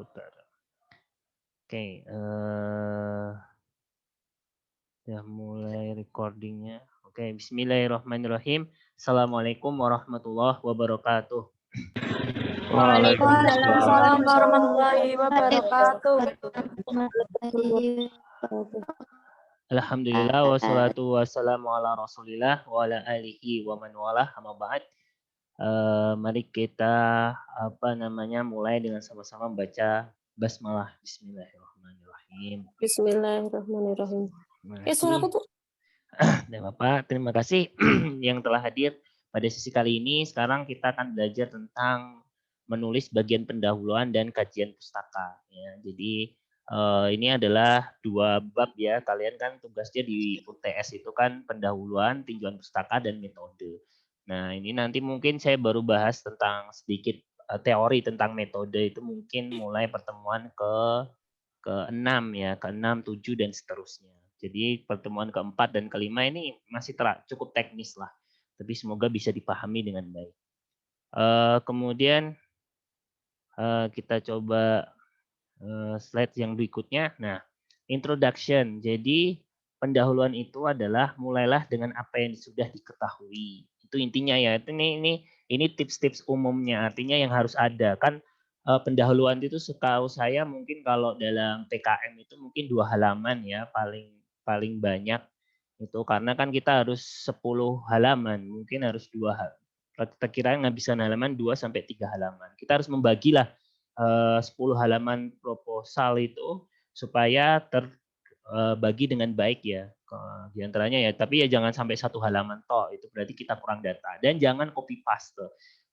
komputer. Oke, udah mulai recordingnya. Oke, bismillahirrahmanirrahim. Assalamualaikum warahmatullahi wabarakatuh. Waalaikumsalam warahmatullahi wabarakatuh. Alhamdulillah wassalatu wassalamu ala rasulillah wa ala alihi wa man walah amma ba'd. Mari kita mulai dengan sama-sama membaca basmalah. Bismillahirrahmanirrahim. Bismillahirrahmanirrahim. Suaraku tuh. Bapak, terima kasih yang telah hadir pada sesi kali ini. Sekarang kita akan belajar tentang menulis bagian pendahuluan dan kajian pustaka. Ya, jadi ini adalah 2 bab ya. Kalian kan tugasnya di UTS itu kan pendahuluan, tinjauan pustaka, dan metode. Nah, ini nanti mungkin saya baru bahas tentang sedikit teori tentang metode itu mungkin mulai pertemuan ke-6 ya, ke-6, 7 dan seterusnya. Jadi pertemuan keempat dan kelima ini masih cukup teknis lah, tapi semoga bisa dipahami dengan baik. Kemudian kita coba slide yang berikutnya. Nah, introduction. Jadi pendahuluan itu adalah mulailah dengan apa yang sudah diketahui. Itu intinya ya. Ini tips-tips umumnya. Artinya yang harus ada kan pendahuluan itu setahu saya mungkin kalau dalam PKM itu mungkin 2 halaman ya paling banyak itu karena kan kita harus 10 halaman, mungkin harus 2 kita kira ngabisin halaman 2 sampai 3 halaman. Kita harus membagilah 10 halaman proposal itu supaya terbagi dengan baik ya di antaranya ya, tapi ya jangan sampai 1 halaman toh, itu berarti kita kurang data dan jangan copy paste.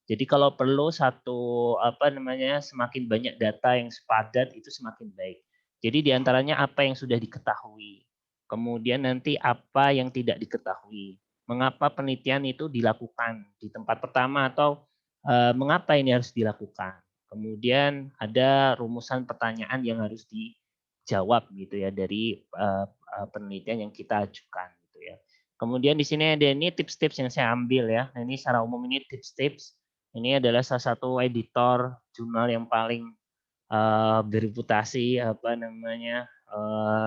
Jadi kalau perlu semakin banyak data yang sepadat itu semakin baik. Jadi di antaranya apa yang sudah diketahui. Kemudian nanti apa yang tidak diketahui. Mengapa penelitian itu dilakukan di tempat pertama atau mengapa ini harus dilakukan. Kemudian ada rumusan pertanyaan yang harus dijawab gitu ya dari penelitian yang kita ajukan gitu ya. Kemudian di sini ada ini tips-tips yang saya ambil ya. Nah, ini secara umum ini tips-tips. Ini adalah salah satu editor jurnal yang paling bereputasi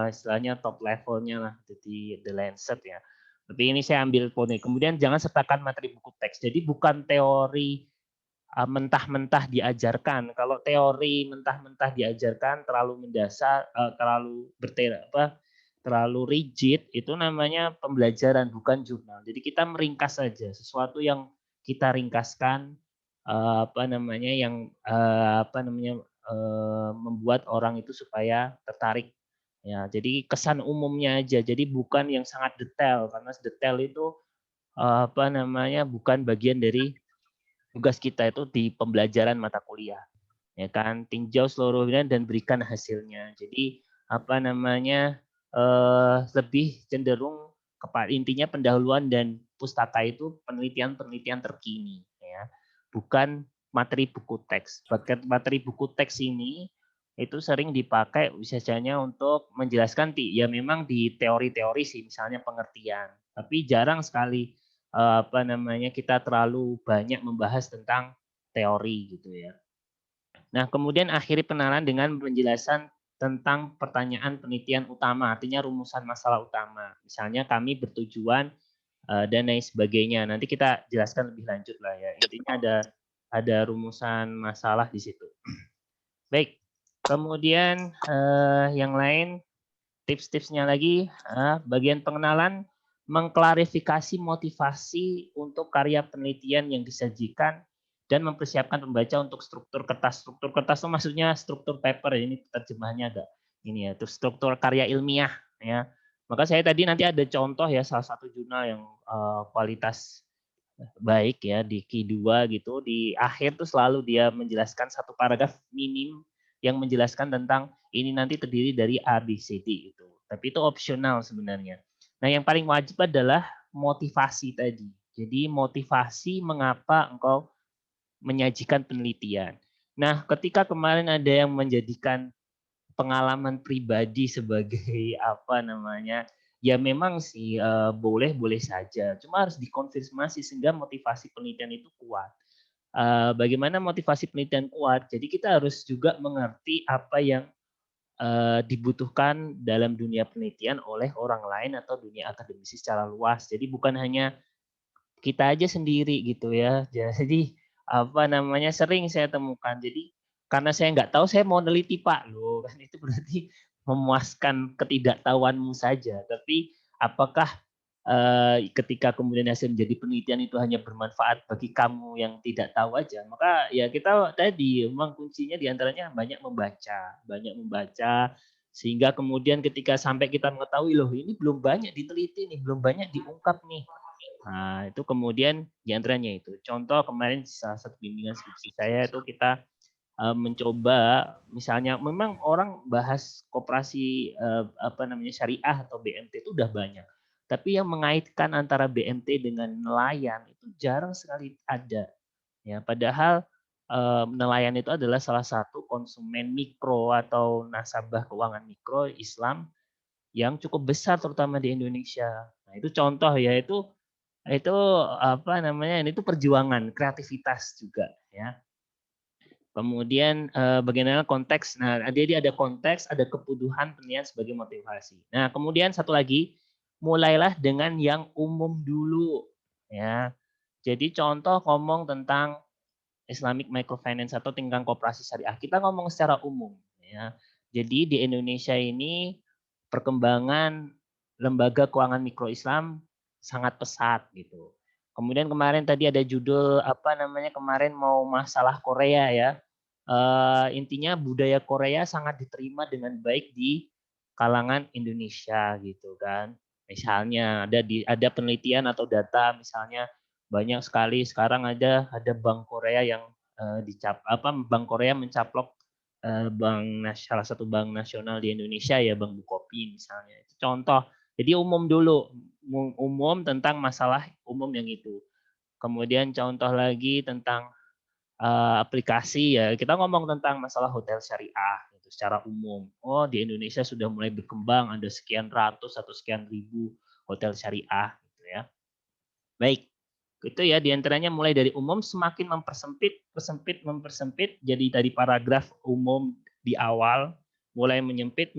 istilahnya top levelnya lah di The Lancet ya. Tapi ini saya ambil poin. Kemudian jangan sertakan materi buku teks. Jadi bukan teori mentah-mentah diajarkan. Kalau teori mentah-mentah diajarkan terlalu mendasar, terlalu rigid, itu namanya pembelajaran bukan jurnal. Jadi kita meringkas saja sesuatu yang kita ringkaskan membuat orang itu supaya tertarik. Ya, jadi kesan umumnya aja. Jadi bukan yang sangat detail karena detail itu bukan bagian dari tugas kita itu di pembelajaran mata kuliah. Ya kan, tinjau seluruhnya dan berikan hasilnya. Jadi lebih cenderung kepada intinya pendahuluan dan pustaka itu penelitian-penelitian terkini ya. Bukan materi buku teks. Materi buku teks ini itu sering dipakai biasanya untuk menjelaskan ya memang di teori-teori sih misalnya pengertian. Tapi jarang sekali kita terlalu banyak membahas tentang teori gitu ya. Nah, kemudian akhiri pengenalan dengan penjelasan tentang pertanyaan penelitian utama, artinya rumusan masalah utama. Misalnya kami bertujuan dan lain sebagainya. Nanti kita jelaskan lebih lanjut lah ya. Intinya ada rumusan masalah di situ. Baik. Kemudian yang lain tips-tipsnya lagi bagian pengenalan mengklarifikasi motivasi untuk karya penelitian yang disajikan dan mempersiapkan pembaca untuk struktur kertas. Struktur kertas itu maksudnya struktur paper, ini terjemahannya agak ini ya, itu struktur karya ilmiah ya. Maka saya tadi nanti ada contoh ya salah satu jurnal yang kualitas baik ya di Q2 gitu, di akhir tuh selalu dia menjelaskan satu paragraf minim yang menjelaskan tentang ini nanti terdiri dari A, B, C, D itu. Tapi itu opsional sebenarnya. Nah, yang paling wajib adalah motivasi tadi. Jadi motivasi mengapa engkau menyajikan penelitian. Nah, ketika kemarin ada yang menjadikan pengalaman pribadi sebagai ya memang sih boleh saja. Cuma harus dikonfirmasi sehingga motivasi penelitian itu kuat. bagaimana motivasi penelitian kuat. Jadi kita harus juga mengerti apa yang dibutuhkan dalam dunia penelitian oleh orang lain atau dunia akademisi secara luas. Jadi bukan hanya kita aja sendiri gitu ya. Jadi apa namanya, sering saya temukan. Jadi karena saya nggak tahu, saya mau neliti Pak, loh kan itu berarti memuaskan ketidaktahuanmu saja. Tapi apakah ketika kemudian hasil menjadi penelitian itu hanya bermanfaat bagi kamu yang tidak tahu aja, maka ya kita tadi memang kuncinya diantaranya banyak membaca, sehingga kemudian ketika sampai kita mengetahui loh ini belum banyak diteliti nih, belum banyak diungkap nih. Nah, itu kemudian diantaranya itu. Contoh kemarin salah satu bimbingan skripsi saya itu kita mencoba, misalnya memang orang bahas koperasi apa namanya syariah atau BMT itu udah banyak. Tapi yang mengaitkan antara BMT dengan nelayan itu jarang sekali ada. Ya, padahal nelayan itu adalah salah satu konsumen mikro atau nasabah keuangan mikro Islam yang cukup besar terutama di Indonesia. Nah, itu contoh ya, itu apa namanya, ini tuh perjuangan kreativitas juga ya. Kemudian bagaimana konteks, nah jadi ada konteks, ada kebutuhan penilaian sebagai motivasi. Nah kemudian satu lagi, mulailah dengan yang umum dulu ya. Jadi contoh ngomong tentang Islamic Microfinance atau tentang koperasi syariah, kita ngomong secara umum ya. Jadi di Indonesia ini perkembangan lembaga keuangan mikro Islam sangat pesat gitu. Kemudian kemarin tadi ada judul apa namanya, kemarin mau masalah Korea ya. Intinya budaya Korea sangat diterima dengan baik di kalangan Indonesia gitu kan. Misalnya ada penelitian atau data, misalnya banyak sekali sekarang ada bank Korea yang Bank Korea mencaplok salah satu bank nasional di Indonesia ya, Bank Bukopin misalnya. Itu contoh. Jadi umum dulu, umum tentang masalah umum yang itu. Kemudian contoh lagi tentang aplikasi ya, kita ngomong tentang masalah hotel syariah gitu, secara umum. Oh, di Indonesia sudah mulai berkembang, ada sekian ratus atau sekian ribu hotel syariah gitu ya. Baik, itu ya diantaranya mulai dari umum semakin mempersempit. Jadi dari paragraf umum di awal mulai menyempit,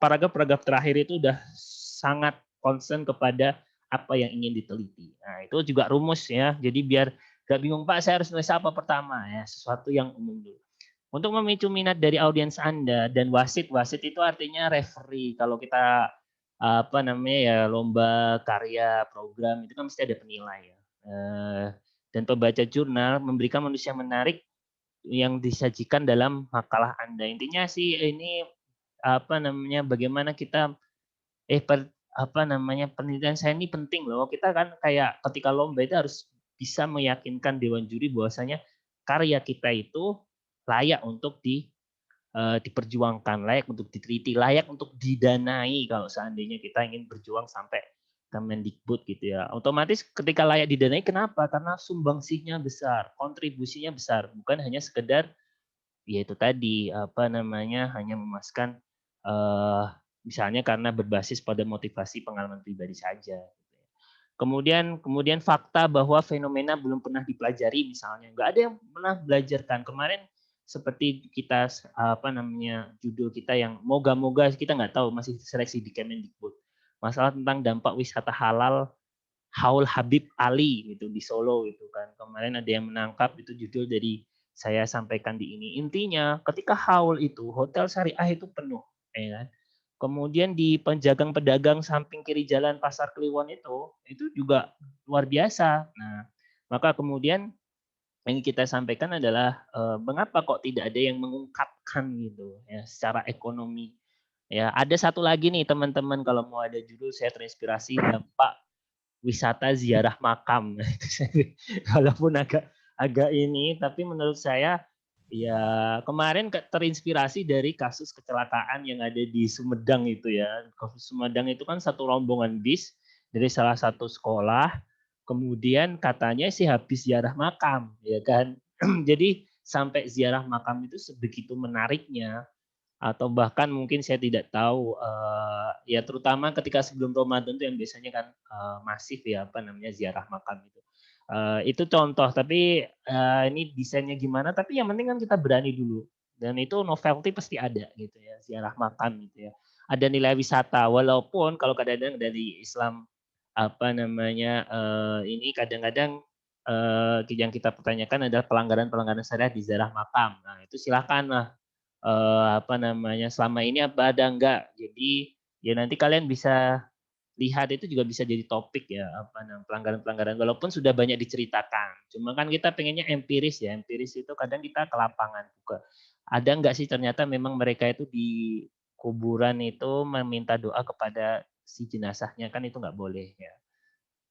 paragraf terakhir itu udah sangat concern kepada apa yang ingin diteliti. Nah, itu juga rumus ya. Jadi biar gak bingung, Pak, saya harus nulis apa pertama ya, sesuatu yang umum dulu. Untuk memicu minat dari audiens Anda dan wasit itu artinya referee. Kalau kita apa namanya ya, lomba karya program itu kan mesti ada penilai ya. Dan pembaca jurnal memberikan manusia menarik yang disajikan dalam makalah Anda. Intinya sih ini apa namanya, bagaimana kita apa namanya, penelitian saya ini penting loh. Kita kan kayak ketika lomba itu harus bisa meyakinkan dewan juri bahwasanya karya kita itu layak untuk diperjuangkan, layak untuk diteliti, layak untuk didanai kalau seandainya kita ingin berjuang sampai Kemendikbud gitu ya. Otomatis ketika layak didanai, kenapa? Karena sumbangsihnya besar, kontribusinya besar, bukan hanya sekedar yaitu tadi apa namanya, hanya memuaskan misalnya karena berbasis pada motivasi pengalaman pribadi saja. Kemudian fakta bahwa fenomena belum pernah dipelajari misalnya, nggak ada yang pernah belajarkan. Kemarin seperti kita apa namanya, judul kita yang moga-moga kita nggak tahu, masih seleksi di Kemendikbud, masalah tentang dampak wisata halal Haul Habib Ali gitu di Solo itu kan. Kemarin ada yang menangkap, itu judul dari saya sampaikan di ini. Intinya ketika haul itu hotel syariah itu penuh, ya kan. Kemudian di penjagang pedagang samping kiri jalan Pasar Kliwon itu juga luar biasa. Nah, maka kemudian yang kita sampaikan adalah mengapa kok tidak ada yang mengungkapkan gitu ya secara ekonomi. Ya, ada satu lagi nih teman-teman, kalau mau ada judul, saya terinspirasi dampak wisata ziarah makam. Walaupun agak ini, tapi menurut saya ya kemarin terinspirasi dari kasus kecelakaan yang ada di Sumedang itu ya. Kasus Sumedang itu kan satu rombongan bis dari salah satu sekolah, kemudian katanya sih habis ziarah makam, ya kan. Jadi sampai ziarah makam itu sebegitu menariknya, atau bahkan mungkin saya tidak tahu ya terutama ketika sebelum Ramadan itu yang biasanya kan masif ya apa namanya ziarah makam itu. Itu contoh, tapi ini desainnya gimana, tapi yang penting kan kita berani dulu. Dan itu novelty pasti ada gitu ya, ziarah makam gitu ya. Ada nilai wisata, walaupun kalau kadang-kadang dari Islam apa namanya ini kadang-kadang yang kita pertanyakan adalah pelanggaran-pelanggaran syariat di ziarah makam. Nah itu silakan lah apa namanya selama ini apa ada enggak. Jadi ya nanti kalian bisa lihat itu juga bisa jadi topik ya apa namanya pelanggaran-pelanggaran walaupun sudah banyak diceritakan. Cuma kan kita pengennya empiris ya. Empiris itu kadang kita ke lapangan juga. Ada enggak sih ternyata memang mereka itu di kuburan itu meminta doa kepada si jenazahnya kan itu nggak boleh ya.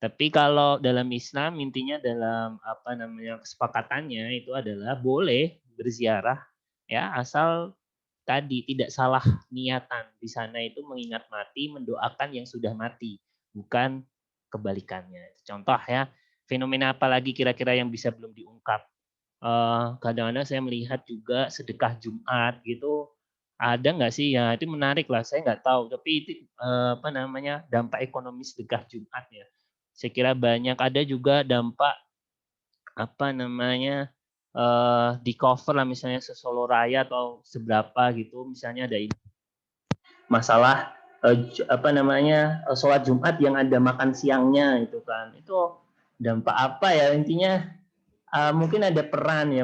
Tapi kalau dalam Islam intinya dalam apa namanya kesepakatannya itu adalah boleh berziarah ya asal tadi tidak salah niatan. Di sana itu mengingat mati, mendoakan yang sudah mati, bukan kebalikannya. Contoh ya, fenomena apa lagi kira-kira yang bisa belum diungkap? Kadang-kadang saya melihat juga sedekah Jumat gitu, ada nggak sih ya itu menarik lah. Saya nggak tahu, tapi itu apa namanya dampak ekonomi sedekah Jumat ya. Saya kira banyak ada juga dampak apa namanya di cover lah misalnya Solo Raya atau seberapa gitu misalnya ada masalah apa namanya sholat Jumat yang ada makan siangnya itu kan itu dampak apa ya intinya mungkin ada peran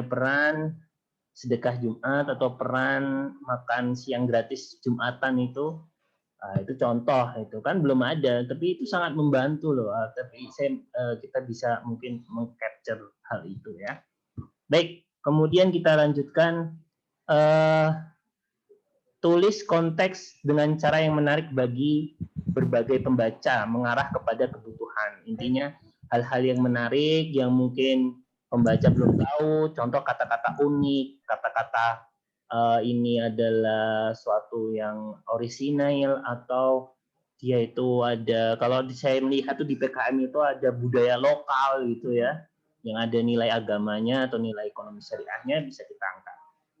sedekah Jumat atau peran makan siang gratis Jumatan itu contoh itu kan belum ada tapi itu sangat membantu loh tapi kita bisa mungkin mengcapture hal itu ya. Baik, kemudian kita lanjutkan tulis konteks dengan cara yang menarik bagi berbagai pembaca, mengarah kepada kebutuhan. Intinya hal-hal yang menarik yang mungkin pembaca belum tahu, contoh kata-kata unik, kata-kata ini adalah suatu yang orisinal atau dia itu ada kalau saya melihat tuh di PKM itu ada budaya lokal gitu ya, yang ada nilai agamanya atau nilai ekonomi syariahnya bisa kita angkat.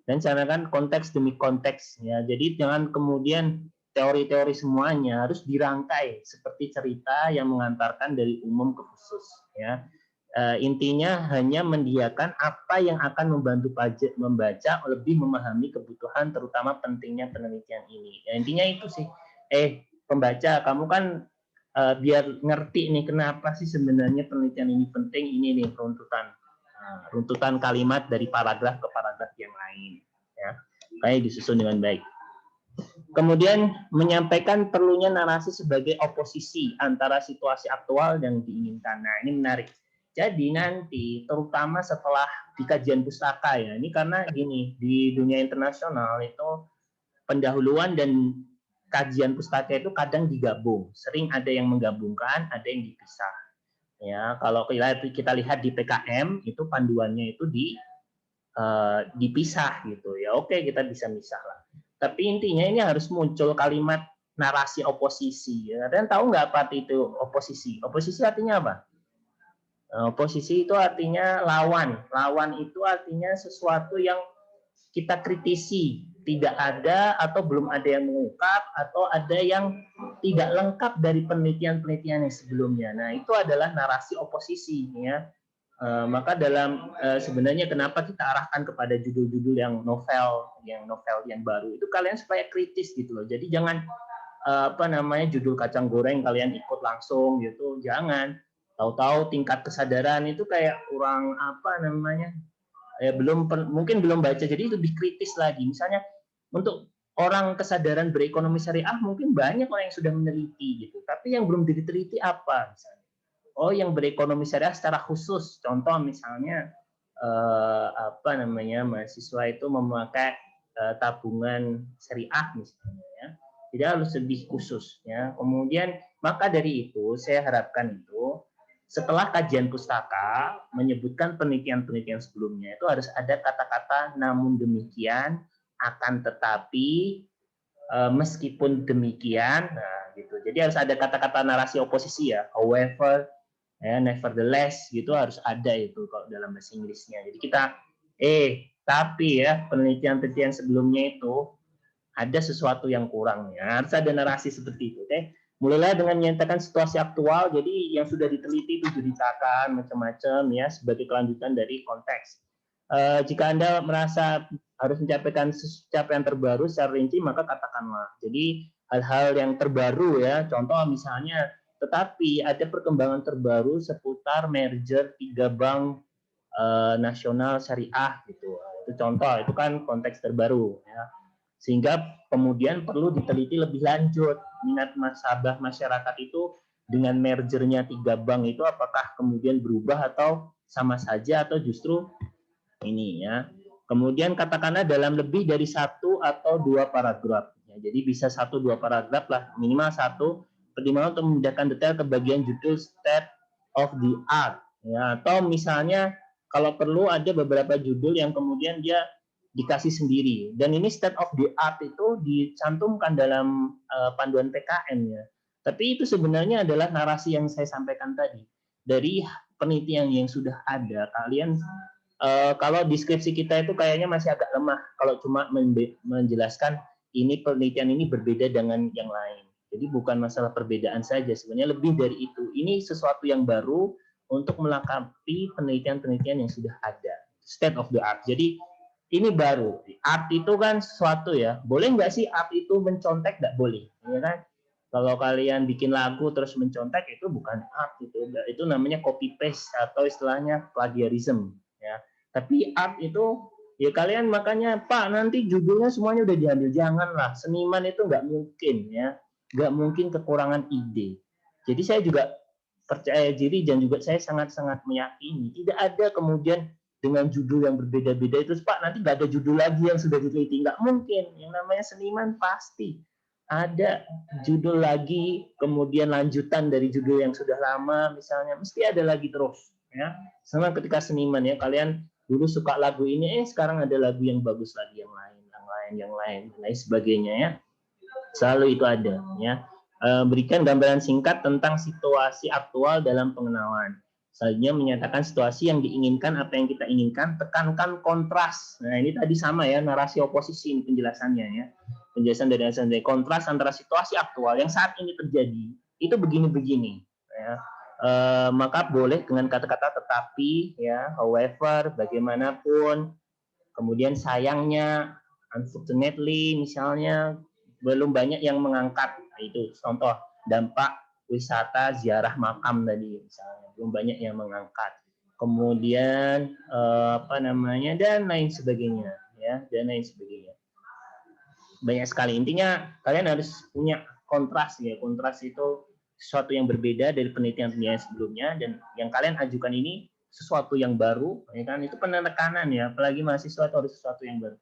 Dan cara kan konteks demi konteks ya. Jadi jangan kemudian teori-teori semuanya harus dirangkai seperti cerita yang mengantarkan dari umum ke khusus ya. Intinya hanya mendiakan apa yang akan membantu membaca lebih memahami kebutuhan terutama pentingnya penelitian ini. Ya, intinya itu sih. Pembaca kamu kan biar ngerti nih kenapa sih sebenarnya penelitian ini penting ini nih runtutan kalimat dari paragraf ke paragraf yang lain ya kayak disusun dengan baik. Kemudian menyampaikan perlunya narasi sebagai oposisi antara situasi aktual yang diinginkan. Nah ini menarik. Jadi nanti terutama setelah di kajian pustaka ya ini karena gini di dunia internasional itu pendahuluan dan kajian pustaka itu kadang digabung. Sering ada yang menggabungkan, ada yang dipisah. Ya, kalau kita lihat di PKM itu panduannya itu dipisah gitu ya. Oke, kita bisa misah lah. Tapi intinya ini harus muncul kalimat narasi oposisi. Ya. Kalian tahu nggak apa itu oposisi? Oposisi artinya apa? Oposisi itu artinya lawan. Lawan itu artinya sesuatu yang kita kritisi, tidak ada atau belum ada yang mengungkap atau ada yang tidak lengkap dari penelitian-penelitian yang sebelumnya. Nah, itu adalah narasi oposisi ya. Maka dalam sebenarnya kenapa kita arahkan kepada judul-judul yang novel yang baru itu kalian supaya kritis gitu loh. Jadi jangan apa namanya judul kacang goreng kalian ikut langsung gitu, jangan. Tahu-tahu tingkat kesadaran itu kayak kurang apa namanya ya mungkin belum baca jadi lebih kritis lagi misalnya untuk orang kesadaran berekonomi syariah mungkin banyak orang yang sudah meneliti gitu tapi yang belum diteliti apa misalnya yang berekonomi syariah secara khusus contoh misalnya apa namanya mahasiswa itu memakai tabungan syariah misalnya ya jadi harus lebih khusus ya kemudian maka dari itu saya harapkan itu setelah kajian pustaka menyebutkan penelitian-penelitian sebelumnya itu harus ada kata-kata namun demikian akan tetapi meskipun demikian nah gitu jadi harus ada kata-kata narasi oposisi ya however ya nevertheless gitu harus ada itu kalau dalam bahasa Inggrisnya jadi kita tapi ya penelitian-penelitian sebelumnya itu ada sesuatu yang kurang ya harus ada narasi seperti itu Mulailah dengan menyatakan situasi aktual, jadi yang sudah diteliti itu diceritakan macam-macam ya sebagai kelanjutan dari konteks. Jika Anda merasa harus mencapai capaian terbaru secara rinci, maka katakanlah. Jadi hal-hal yang terbaru ya, contoh misalnya, tetapi ada perkembangan terbaru seputar merger 3 bank nasional syariah gitu. Itu contoh, itu kan konteks terbaru ya. Sehingga kemudian perlu diteliti lebih lanjut minat nasabah masyarakat itu dengan mergernya 3 bank itu apakah kemudian berubah atau sama saja atau justru ini ya. Kemudian katakanlah dalam lebih dari 1 atau 2 paragraf. Ya, jadi bisa 1-2 paragraf lah, minimal 1, pertimbangan untuk memindahkan detail ke bagian judul state of the art. Ya, atau misalnya kalau perlu ada beberapa judul yang kemudian dia dikasih sendiri. Dan ini state of the art itu dicantumkan dalam panduan PKN ya. Tapi itu sebenarnya adalah narasi yang saya sampaikan tadi. Dari penelitian yang sudah ada, kalian kalau deskripsi kita itu kayaknya masih agak lemah kalau cuma menjelaskan ini penelitian ini berbeda dengan yang lain. Jadi bukan masalah perbedaan saja, sebenarnya lebih dari itu. Ini sesuatu yang baru untuk melengkapi penelitian-penelitian yang sudah ada. State of the art. Jadi ini baru. Art itu kan sesuatu ya. Boleh nggak sih art itu mencontek? Nggak boleh. Ya kan? Kalau kalian bikin lagu terus mencontek itu bukan art itu namanya copy paste atau istilahnya plagiarism ya. Tapi art itu ya kalian makanya Pak nanti judulnya semuanya udah diambil, janganlah. Seniman itu nggak mungkin ya, nggak mungkin kekurangan ide. Jadi saya juga percaya diri dan juga saya sangat-sangat meyakini tidak ada kemudian dengan judul yang berbeda-beda itu Pak nanti nggak ada judul lagi yang sudah diteliti, nggak mungkin. Yang namanya seniman pasti ada judul lagi kemudian lanjutan dari judul yang sudah lama misalnya mesti ada lagi terus ya. Sama ketika seniman ya, kalian dulu suka lagu ini sekarang ada lagu yang bagus lagi yang lain dan lain sebagainya ya, selalu itu ada ya. Berikan gambaran singkat tentang situasi aktual dalam pengenalan. Selanjutnya menyatakan situasi yang diinginkan, apa yang kita inginkan, tekankan kontras. Nah ini tadi sama ya, narasi oposisi ini penjelasannya ya. Penjelasan dari kontras antara situasi aktual yang saat ini terjadi itu begini-begini ya. Maka boleh dengan kata-kata tetapi ya, however, bagaimanapun, kemudian sayangnya, unfortunately misalnya belum banyak yang mengangkat. Nah, itu contoh dampak wisata ziarah makam tadi misalnya belum banyak yang mengangkat. Kemudian dan lain sebagainya ya, dan lain sebagainya. Banyak sekali. Intinya kalian harus punya kontras ya. Kontras itu sesuatu yang berbeda dari penelitian-penelitian sebelumnya dan yang kalian ajukan ini sesuatu yang baru, ya kan? Itu penekanan ya, apalagi mahasiswa itu harus sesuatu yang baru.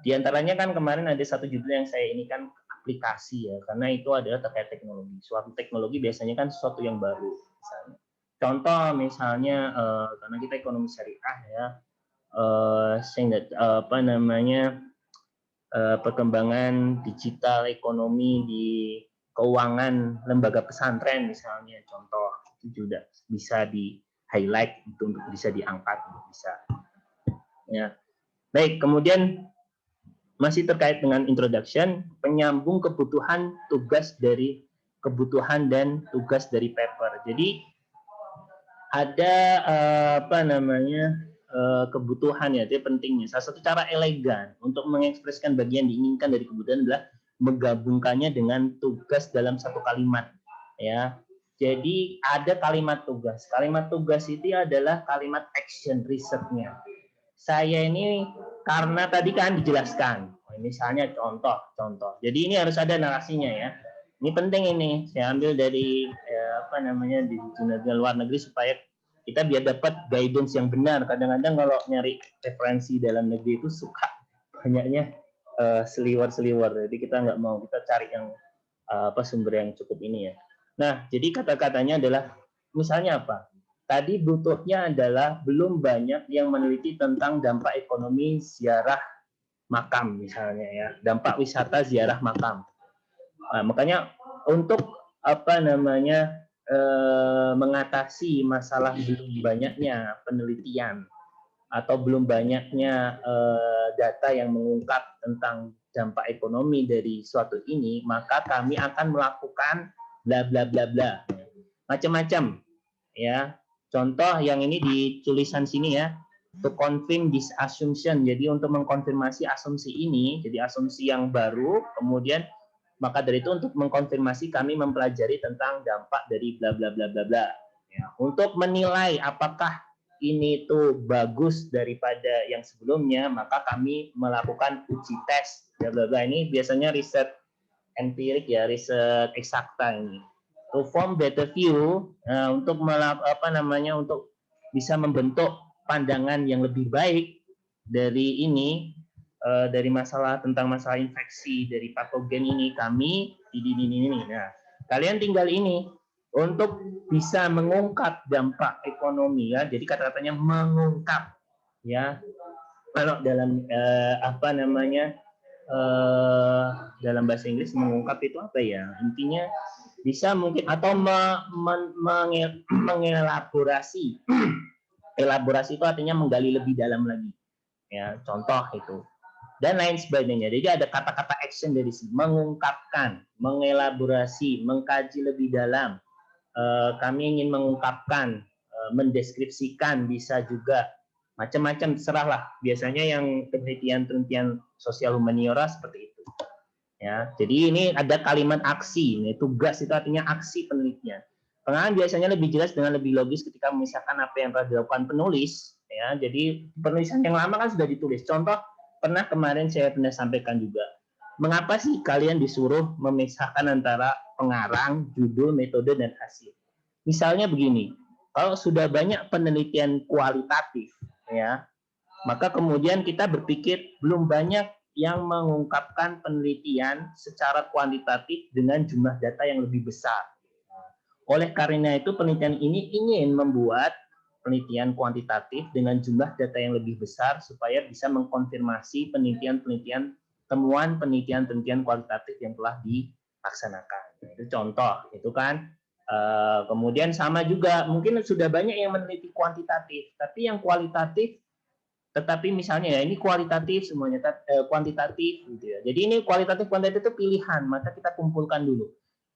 Di antaranya kan kemarin ada satu judul yang saya ini kan aplikasi ya, karena itu adalah terkait teknologi. Suatu teknologi biasanya kan sesuatu yang baru. Misalnya. Contoh misalnya karena kita ekonomi syariah ya, perkembangan digital ekonomi di keuangan lembaga pesantren misalnya, contoh itu juga bisa di highlight untuk bisa diangkat bisa. Ya. Baik, kemudian masih terkait dengan introduction, penyambung kebutuhan dan tugas dari paper. Jadi ada kebutuhan ya, itu pentingnya. Salah satu cara elegan untuk mengekspresikan bagian diinginkan dari kebutuhan adalah menggabungkannya dengan tugas dalam satu kalimat. Ya, jadi ada kalimat tugas. Kalimat tugas itu adalah kalimat action research-nya. Saya ini karena tadi kan dijelaskan, misalnya contoh. Jadi ini harus ada narasinya ya. Ini penting ini. Saya ambil dari di jurnal luar negeri supaya kita biar dapat guidance yang benar. Kadang-kadang kalau nyari referensi dalam negeri itu suka banyaknya seliwer-seliwer. Jadi kita nggak mau, kita cari yang sumber yang cukup ini ya. Nah, jadi kata-katanya adalah misalnya apa? Tadi butuhnya adalah belum banyak yang meneliti tentang dampak ekonomi ziarah makam misalnya ya, dampak wisata ziarah makam. Nah, makanya untuk mengatasi masalah belum banyaknya penelitian atau belum banyaknya data yang mengungkap tentang dampak ekonomi dari suatu ini, maka kami akan melakukan bla bla bla bla, macam-macam ya. Contoh yang ini di tulisan sini ya, to confirm this assumption. Jadi untuk mengkonfirmasi asumsi ini, jadi asumsi yang baru, kemudian maka dari itu untuk mengkonfirmasi kami mempelajari tentang dampak dari bla bla bla bla bla. Ya, untuk menilai apakah ini tuh bagus daripada yang sebelumnya, maka kami melakukan uji tes bla bla bla. Ini biasanya riset empirik ya, riset eksakta ini. To form better view, untuk untuk bisa membentuk pandangan yang lebih baik dari ini, dari tentang masalah infeksi dari patogen ini, kami ini. Nah, kalian tinggal ini untuk bisa mengungkap dampak ekonomi ya. Jadi kata-katanya mengungkap ya. Kalau dalam dalam bahasa Inggris mengungkap itu apa ya? Intinya bisa mungkin atau mengelaborasi. Elaborasi itu artinya menggali lebih dalam lagi. Ya, contoh itu. Dan lain sebagainya. Jadi ada kata-kata action dari sini, mengungkapkan, mengelaborasi, mengkaji lebih dalam. Kami ingin mengungkapkan, mendeskripsikan, bisa juga macam-macam, terserahlah. Biasanya yang penelitian sosial humaniora seperti itu. Ya, jadi ini ada kalimat aksi. Ini tugas itu artinya aksi penelitian. Pengarang biasanya lebih jelas dengan lebih logis ketika memisahkan apa yang telah dilakukan penulis. Ya, jadi penulisan yang lama kan sudah ditulis. Contoh kemarin saya pernah sampaikan juga. Mengapa sih kalian disuruh memisahkan antara pengarang, judul, metode, dan hasil? Misalnya begini, kalau sudah banyak penelitian kualitatif, ya, maka kemudian kita berpikir belum banyak yang mengungkapkan penelitian secara kuantitatif dengan jumlah data yang lebih besar. Oleh karena itu, penelitian ini ingin membuat penelitian kuantitatif dengan jumlah data yang lebih besar supaya bisa mengkonfirmasi temuan penelitian kualitatif yang telah dilaksanakan. Itu contoh, itu kan. Kemudian sama juga, mungkin sudah banyak yang meneliti kuantitatif, tapi yang kualitatif tetapi misalnya ya ini kualitatif semuanya, kuantitatif gitu ya. Jadi ini kualitatif kuantitatif itu pilihan, maka kita kumpulkan dulu.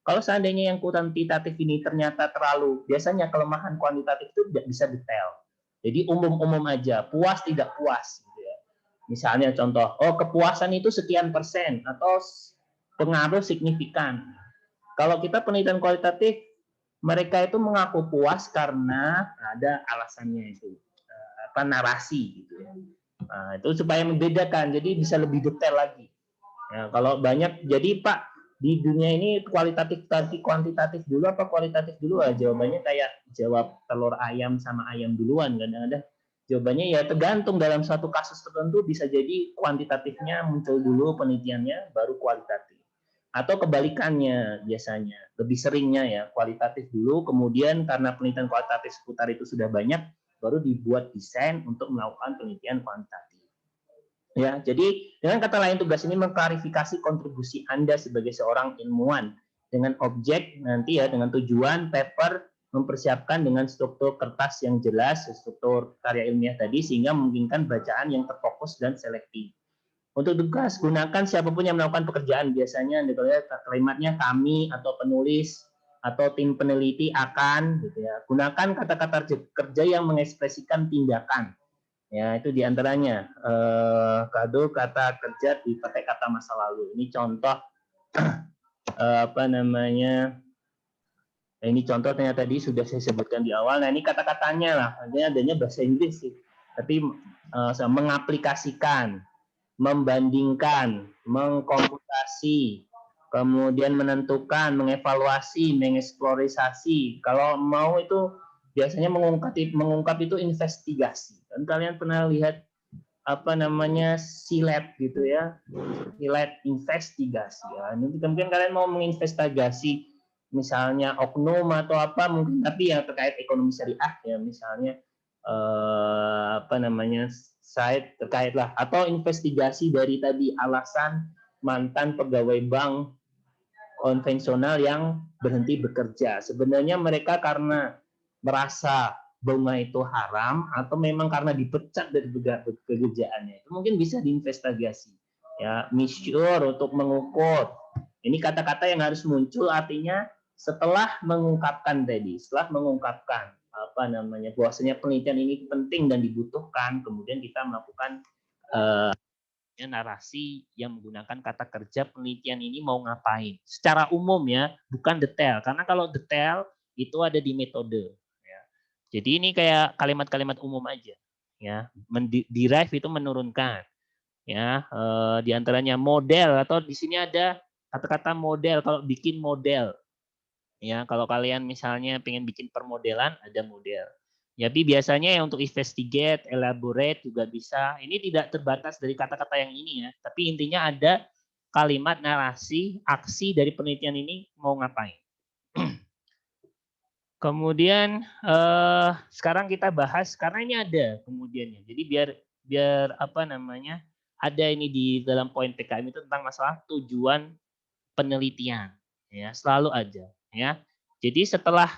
Kalau seandainya yang kuantitatif ini ternyata biasanya kelemahan kuantitatif itu tidak bisa detail. Jadi umum-umum aja, puas tidak puas gitu ya. Misalnya contoh, kepuasan itu sekian persen atau pengaruh signifikan. Kalau kita penelitian kualitatif, mereka itu mengaku puas karena ada alasannya itu. Narasi gitu ya. Nah, itu supaya membedakan, jadi bisa lebih detail lagi. Ya, kalau banyak, jadi Pak di dunia ini kualitatif tadi kuantitatif dulu apa kualitatif dulu? Jawabannya kayak jawab telur ayam sama ayam duluan, kadang-kadang jawabannya ya tergantung. Dalam satu kasus tertentu bisa jadi kuantitatifnya muncul dulu penelitiannya, baru kualitatif. Atau kebalikannya biasanya, lebih seringnya ya kualitatif dulu, kemudian karena penelitian kualitatif seputar itu sudah banyak, baru dibuat desain untuk melakukan penelitian kuantitatif. Ya, jadi dengan kata lain tugas ini mengklarifikasi kontribusi Anda sebagai seorang ilmuwan dengan objek nanti ya, dengan tujuan paper mempersiapkan dengan struktur kertas yang jelas, struktur karya ilmiah tadi, sehingga memungkinkan bacaan yang terfokus dan selektif. Untuk tugas, gunakan siapapun yang melakukan pekerjaan, biasanya kalimatnya kami atau penulis atau tim peneliti akan gitu ya. Gunakan kata-kata kerja yang mengekspresikan tindakan. Ya, itu diantaranya kata kerja dipakai kata masa lalu. Ini contoh ini contohnya tadi sudah saya sebutkan di awal. Nah, ini kata-katanya lah. Adanya bahasa Inggris sih. Tapi mengaplikasikan, membandingkan, mengkomputasi, kemudian menentukan, mengevaluasi, mengeksplorasi. Kalau mau itu biasanya mengungkap itu investigasi. Dan kalian pernah lihat silet gitu ya, silet investigasi. Ya. Mungkin kalian mau menginvestigasi misalnya oknum atau apa mungkin, tapi yang terkait ekonomi syariah ya, misalnya site terkait lah, atau investigasi dari tadi alasan mantan pegawai bank konvensional yang berhenti bekerja. Sebenarnya mereka karena merasa bunga itu haram atau memang karena dipecat dari pekerjaannya. Itu mungkin bisa diinvestigasi. Ya, measure untuk mengukur. Ini kata-kata yang harus muncul artinya setelah mengungkapkan tadi, setelah mengungkapkan apa namanya bahwasanya penelitian ini penting dan dibutuhkan, kemudian kita melakukan narasi yang menggunakan kata kerja penelitian ini mau ngapain. Secara umum ya, bukan detail. Karena kalau detail itu ada di metode. Ya. Jadi ini kayak kalimat-kalimat umum aja. Ya, derive itu menurunkan. Ya, di antaranya model atau di sini ada kata-kata model. Kalau bikin model, ya kalau kalian misalnya pengen bikin permodelan ada model. Jadi biasanya yang untuk investigate, elaborate juga bisa. Ini tidak terbatas dari kata-kata yang ini ya, tapi intinya ada kalimat narasi, aksi dari penelitian ini mau ngapain. Kemudian sekarang kita bahas karena ini ada kemudiannya. Jadi biar apa namanya ada ini di dalam poin PKM itu tentang masalah tujuan penelitian, ya selalu ada, ya. Jadi setelah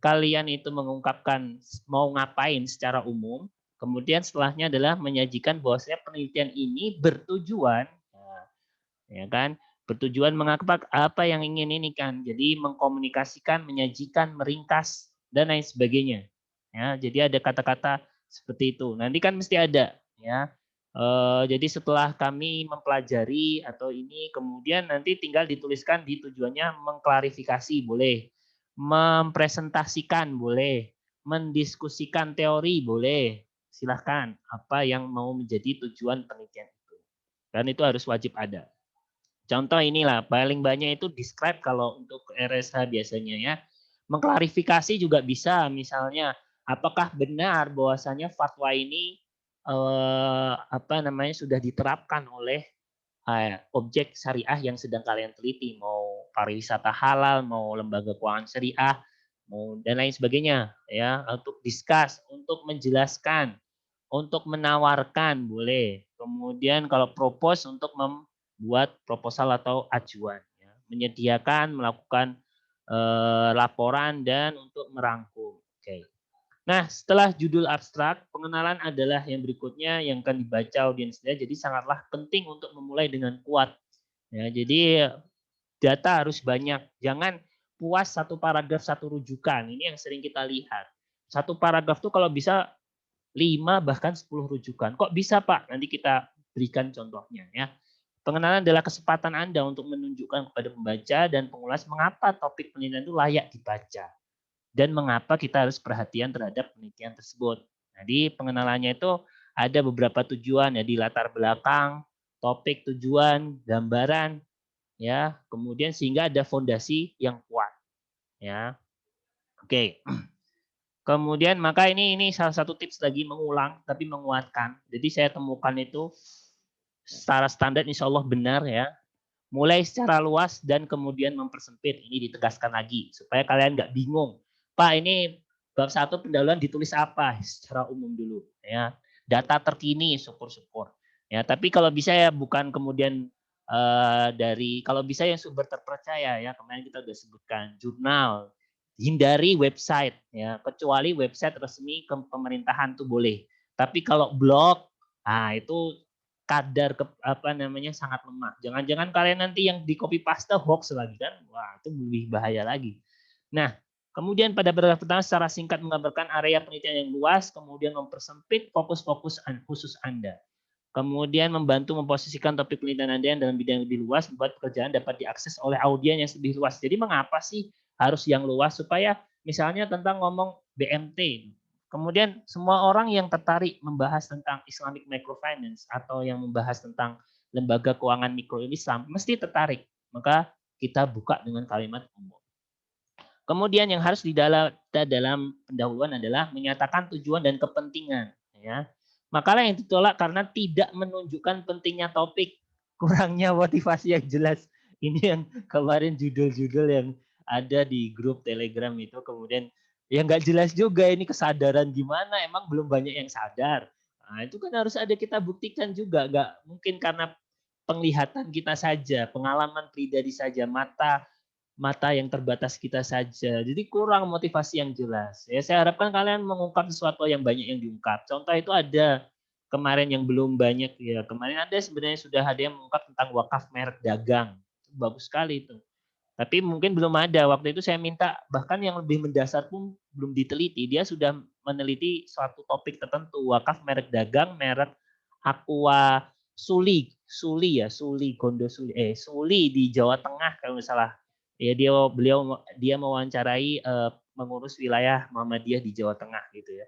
kalian itu mengungkapkan mau ngapain secara umum, kemudian setelahnya adalah menyajikan bahwasanya penelitian ini bertujuan, ya kan, bertujuan mengapa apa yang ingin ini kan, jadi mengkomunikasikan, menyajikan, meringkas dan lain sebagainya, ya. Jadi ada kata-kata seperti itu. Nanti kan mesti ada, ya. Jadi setelah kami mempelajari atau ini, kemudian nanti tinggal dituliskan di tujuannya mengklarifikasi boleh, mempresentasikan boleh, mendiskusikan teori boleh. Silahkan apa yang mau menjadi tujuan penelitian itu. Dan itu harus wajib ada. Contoh inilah, paling banyak itu describe kalau untuk RSH biasanya ya. Mengklarifikasi juga bisa, misalnya apakah benar bahwasanya fatwa ini apa namanya sudah diterapkan oleh objek syariah yang sedang kalian teliti, mau pariwisata halal, mau lembaga keuangan syariah, mau dan lain sebagainya, ya. Untuk discuss, untuk menjelaskan, untuk menawarkan boleh. Kemudian kalau propose untuk membuat proposal atau ajuan, ya. Menyediakan, melakukan laporan dan untuk merangkum. Oke. Nah, setelah judul abstrak, pengenalan adalah yang berikutnya yang akan dibaca audiensnya. Jadi sangatlah penting untuk memulai dengan kuat. Ya, jadi data harus banyak. Jangan puas satu paragraf satu rujukan. Ini yang sering kita lihat. Satu paragraf tuh kalau bisa 5 bahkan 10 rujukan. Kok bisa Pak? Nanti kita berikan contohnya ya. Pengenalan adalah kesempatan Anda untuk menunjukkan kepada pembaca dan pengulas mengapa topik penelitian itu layak dibaca dan mengapa kita harus perhatian terhadap penelitian tersebut. Jadi pengenalannya itu ada beberapa tujuan ya, di latar belakang, topik, tujuan, gambaran, ya, kemudian sehingga ada fondasi yang kuat, ya. Oke. Kemudian maka ini salah satu tips lagi mengulang tapi menguatkan. Jadi saya temukan itu secara standar insya Allah benar ya. Mulai secara luas dan kemudian mempersempit. Ini ditegaskan lagi supaya kalian nggak bingung. Pak, ini bab 1 pendahuluan ditulis apa? Secara umum dulu ya. Data terkini syukur-syukur. Ya, tapi kalau bisa ya bukan kemudian dari kalau bisa yang sumber terpercaya ya. Kemarin kita sudah sebutkan jurnal. Hindari website ya, kecuali website resmi pemerintahan tuh boleh. Tapi kalau blog, itu kadar apa namanya sangat lemah. Jangan-jangan kalian nanti yang di copy paste hoax lagi kan? Wah, itu lebih bahaya lagi. Nah, kemudian pada paragraf pertama secara singkat menggambarkan area penelitian yang luas, kemudian mempersempit fokus-fokus khusus Anda. Kemudian membantu memposisikan topik penelitian Anda yang dalam bidang yang lebih luas, membuat pekerjaan dapat diakses oleh audiens yang lebih luas. Jadi mengapa sih harus yang luas? Supaya misalnya tentang ngomong BMT, kemudian semua orang yang tertarik membahas tentang Islamic Microfinance atau yang membahas tentang lembaga keuangan mikro Islam mesti tertarik. Maka kita buka dengan kalimat umum. Kemudian yang harus dalam pendahuluan adalah menyatakan tujuan dan kepentingan. Ya. Makalah yang ditolak karena tidak menunjukkan pentingnya topik, kurangnya motivasi yang jelas. Ini yang kemarin judul-judul yang ada di grup Telegram itu, kemudian ya nggak jelas juga ini kesadaran gimana, emang belum banyak yang sadar. Nah, itu kan harus ada kita buktikan juga, nggak mungkin karena penglihatan kita saja, pengalaman pribadi saja, mata mata yang terbatas kita saja. Jadi kurang motivasi yang jelas. Ya, saya harapkan kalian mengungkap sesuatu yang banyak yang diungkap. Contoh itu ada kemarin yang belum banyak ya. Kemarin ada sebenarnya sudah ada yang mengungkap tentang wakaf merek dagang. Bagus sekali itu. Tapi mungkin belum ada. Waktu itu saya minta bahkan yang lebih mendasar pun belum diteliti. Dia sudah meneliti suatu topik tertentu, wakaf merek dagang, merek Aqua Suli, Suli ya, Suli Gondo Suli, Suli di Jawa Tengah kalau nggak salah. Ya dia mewawancarai mengurus wilayah Muhammadiyah di Jawa Tengah gitu ya.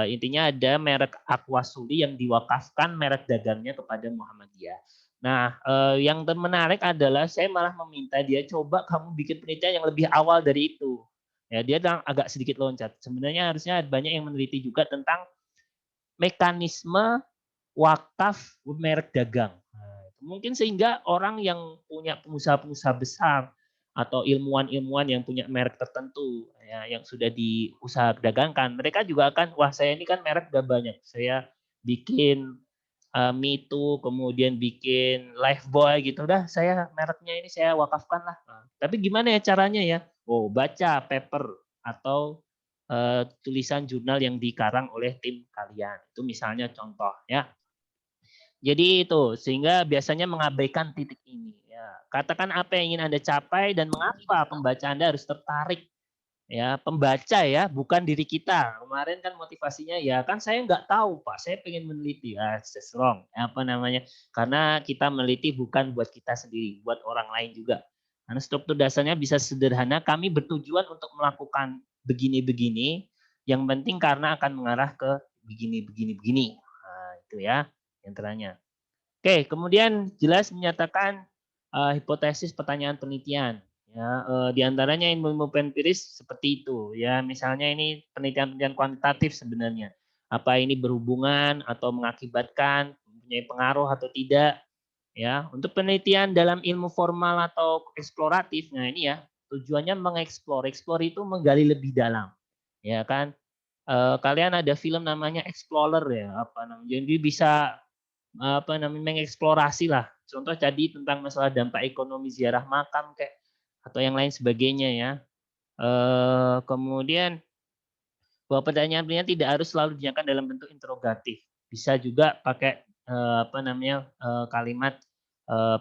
Intinya ada merek Aqua Suli yang diwakafkan merek dagangnya kepada Muhammadiyah. Nah, yang menarik adalah saya malah meminta dia coba kamu bikin penelitian yang lebih awal dari itu. Ya, dia agak sedikit loncat. Sebenarnya harusnya banyak yang meneliti juga tentang mekanisme wakaf merek dagang. Nah, mungkin sehingga orang yang punya pengusaha-pengusaha besar atau ilmuwan-ilmuwan yang punya merek tertentu ya, yang sudah diusaha dagangkan, mereka juga akan wah saya ini kan merek udah banyak. Saya bikin Me Too, kemudian bikin Lifebuoy gitu. Udah saya mereknya ini saya wakafkan lah. Nah, tapi gimana ya caranya ya? Oh, baca paper atau tulisan jurnal yang dikarang oleh tim kalian. Itu misalnya contoh ya. Jadi itu sehingga biasanya mengabaikan titik ini ya. Katakan apa yang ingin Anda capai dan mengapa pembaca Anda harus tertarik ya, pembaca ya, bukan diri kita. Kemarin kan motivasinya ya kan saya nggak tahu Pak, saya pengen meneliti. Ah, that's wrong. Apa namanya? Karena kita meneliti bukan buat kita sendiri, buat orang lain juga. Karena struktur dasarnya bisa sederhana, kami bertujuan untuk melakukan begini-begini, yang penting karena akan mengarah ke begini-begini-begini. Nah, itu ya yang teranya. Oke, kemudian jelas menyatakan hipotesis pertanyaan penelitian. Ya, di antaranya ilmu empiris seperti itu. Ya, misalnya ini penelitian-penelitian kuantitatif sebenarnya. Apa ini berhubungan atau mengakibatkan, mempunyai pengaruh atau tidak. Ya, untuk penelitian dalam ilmu formal atau eksploratif, nah ini ya tujuannya mengeksplor. Eksplor itu menggali lebih dalam. Ya kan, kalian ada film namanya Explorer ya, apa namanya? Jadi bisa apa namanya mengeksplorasi lah. Contoh tadi tentang masalah dampak ekonomi ziarah makam kayak atau yang lain sebagainya ya. Kemudian bahwa pertanyaan-pertanyaan tidak harus selalu ditanyakan dalam bentuk interrogatif. Bisa juga pakai apa namanya kalimat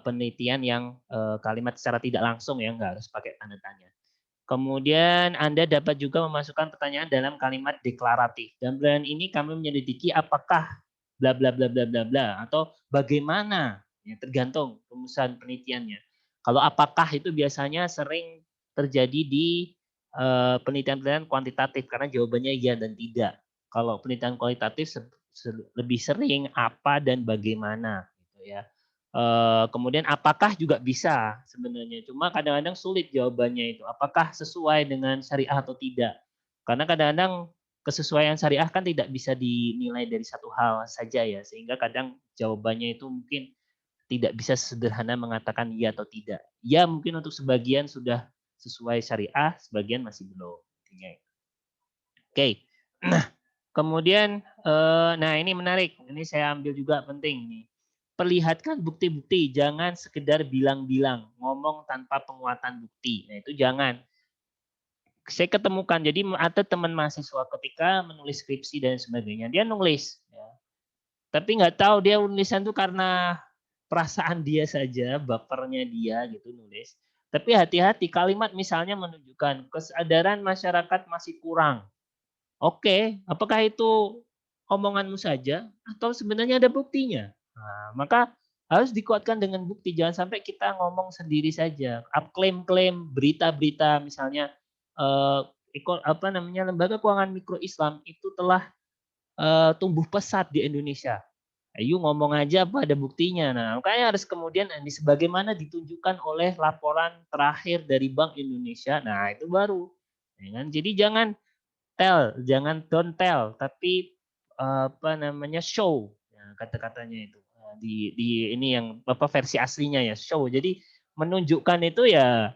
penelitian yang kalimat secara tidak langsung ya, nggak harus pakai tanda tanya. Kemudian Anda dapat juga memasukkan pertanyaan dalam kalimat deklaratif. Dan bulan ini kami menyelidiki apakah bla bla bla bla bla bla atau bagaimana, ya tergantung rumusan penelitiannya. Kalau apakah itu biasanya sering terjadi di penelitian-penelitian kuantitatif karena jawabannya iya dan tidak. Kalau penelitian kualitatif lebih sering apa dan bagaimana gitu ya. Kemudian apakah juga bisa sebenarnya, cuma kadang-kadang sulit jawabannya itu, apakah sesuai dengan syariah atau tidak. Karena kadang-kadang kesesuaian syariah kan tidak bisa dinilai dari satu hal saja ya, sehingga kadang jawabannya itu mungkin tidak bisa sederhana mengatakan iya atau tidak. Ya mungkin untuk sebagian sudah sesuai syariah, sebagian masih belum. Oke, nah kemudian, nah ini menarik, ini saya ambil juga penting nih. Perlihatkan bukti-bukti, jangan sekedar bilang-bilang, ngomong tanpa penguatan bukti. Nah itu jangan. Saya ketemukan, jadi ada teman mahasiswa ketika menulis skripsi dan sebagainya, dia nulis, ya. Tapi nggak tahu dia nulisan itu karena perasaan dia saja, bapernya dia gitu nulis. Tapi hati-hati kalimat misalnya menunjukkan kesadaran masyarakat masih kurang. Oke, apakah itu omonganmu saja atau sebenarnya ada buktinya? Nah, maka harus dikuatkan dengan bukti. Jangan sampai kita ngomong sendiri saja. Klaim-klaim berita-berita misalnya apa namanya lembaga keuangan mikro Islam itu telah tumbuh pesat di Indonesia. Ayo ngomong aja apa ada buktinya. Nah, makanya harus kemudian sebagaimana ditunjukkan oleh laporan terakhir dari Bank Indonesia. Nah, itu baru. Ya kan? Jadi jangan jangan don't tell, tapi apa namanya show, ya, kata-katanya itu di ini yang apa versi aslinya ya show. Jadi menunjukkan itu ya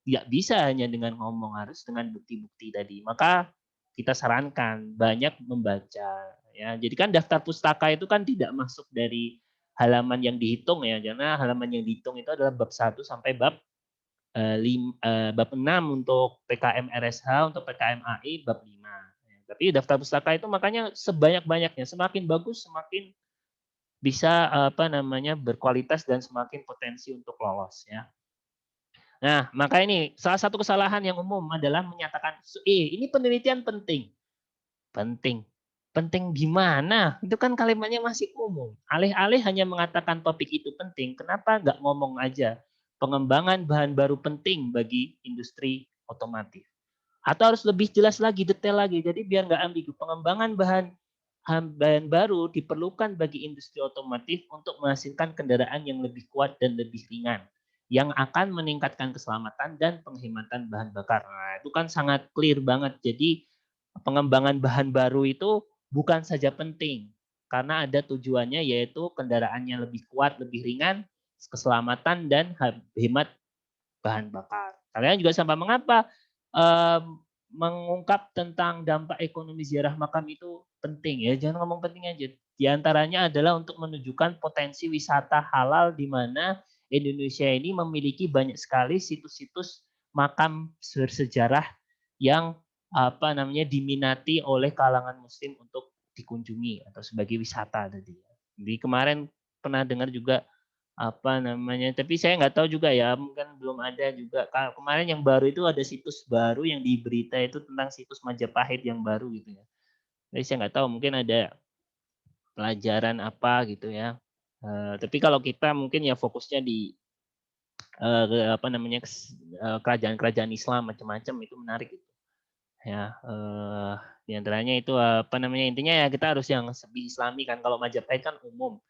nggak bisa hanya dengan ngomong, harus dengan bukti-bukti tadi. Maka kita sarankan banyak membaca. Ya, jadi kan daftar pustaka itu kan tidak masuk dari halaman yang dihitung ya, karena halaman yang dihitung itu adalah bab 1 sampai bab bab 6 untuk PKM RSH, untuk PKM AI bab 5. Tapi daftar pustaka itu makanya sebanyak-banyaknya, semakin bagus semakin bisa berkualitas dan semakin potensi untuk lolos ya. Nah, maka ini salah satu kesalahan yang umum adalah menyatakan ini penelitian penting. Penting. Penting gimana? Itu kan kalimatnya masih umum. Alih-alih hanya mengatakan topik itu penting, kenapa nggak ngomong aja pengembangan bahan baru penting bagi industri otomotif? Atau harus lebih jelas lagi, detail lagi. Jadi biar nggak ambigu. Pengembangan bahan baru diperlukan bagi industri otomotif untuk menghasilkan kendaraan yang lebih kuat dan lebih ringan, yang akan meningkatkan keselamatan dan penghematan bahan bakar. Nah, itu kan sangat clear banget. Jadi pengembangan bahan baru itu bukan saja penting, karena ada tujuannya yaitu kendaraannya lebih kuat, lebih ringan, keselamatan dan hemat bahan bakar. Kalian juga sama mengapa mengungkap tentang dampak ekonomi ziarah makam itu penting ya. Jangan ngomong penting aja. Di antaranya adalah untuk menunjukkan potensi wisata halal di mana Indonesia ini memiliki banyak sekali situs-situs makam bersejarah yang diminati oleh kalangan muslim untuk dikunjungi atau sebagai wisata tadi. Jadi kemarin pernah dengar juga tapi saya nggak tahu juga ya, mungkin belum ada juga. Kemarin yang baru itu ada situs baru yang di berita itu tentang situs Majapahit yang baru gitu ya. Jadi saya nggak tahu, mungkin ada pelajaran apa gitu ya. Tapi kalau kita mungkin ya fokusnya di kerajaan-kerajaan Islam macam-macam itu menarik gitu. Ya, di antaranya itu intinya ya kita harus yang lebih Islami kan. Kalau Majapahit kan umum.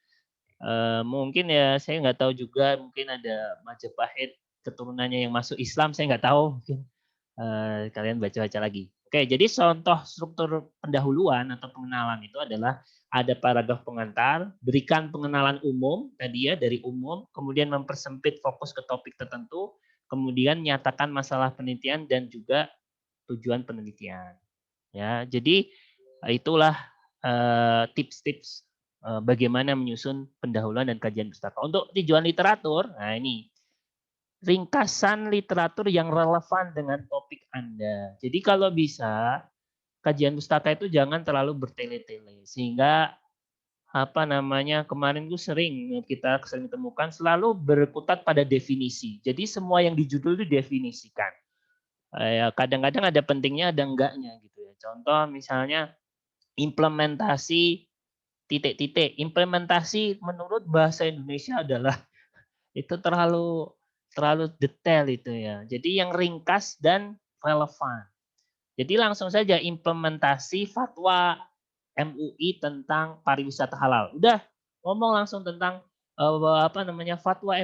Mungkin ya saya nggak tahu juga, mungkin ada Majapahit keturunannya yang masuk Islam, saya nggak tahu, mungkin kalian baca-baca lagi. Oke, jadi contoh struktur pendahuluan atau pengenalan itu adalah ada paragraf pengantar, berikan pengenalan umum tadi ya, dari umum, kemudian mempersempit fokus ke topik tertentu, kemudian nyatakan masalah penelitian dan juga tujuan penelitian. Ya, jadi itulah tips-tips bagaimana menyusun pendahuluan dan kajian pustaka. Untuk tujuan literatur, nah ini ringkasan literatur yang relevan dengan topik Anda. Jadi kalau bisa kajian pustaka itu jangan terlalu bertele-tele sehingga kemarin tuh kita sering temukan selalu berkutat pada definisi. Jadi semua yang di judul itu definisikan. Kadang-kadang ada pentingnya ada enggaknya gitu ya. Contoh misalnya implementasi titik-titik. Implementasi menurut bahasa Indonesia adalah itu terlalu detail itu ya. Jadi yang ringkas dan relevan. Jadi langsung saja implementasi fatwa MUI tentang pariwisata halal. Udah ngomong langsung tentang fatwa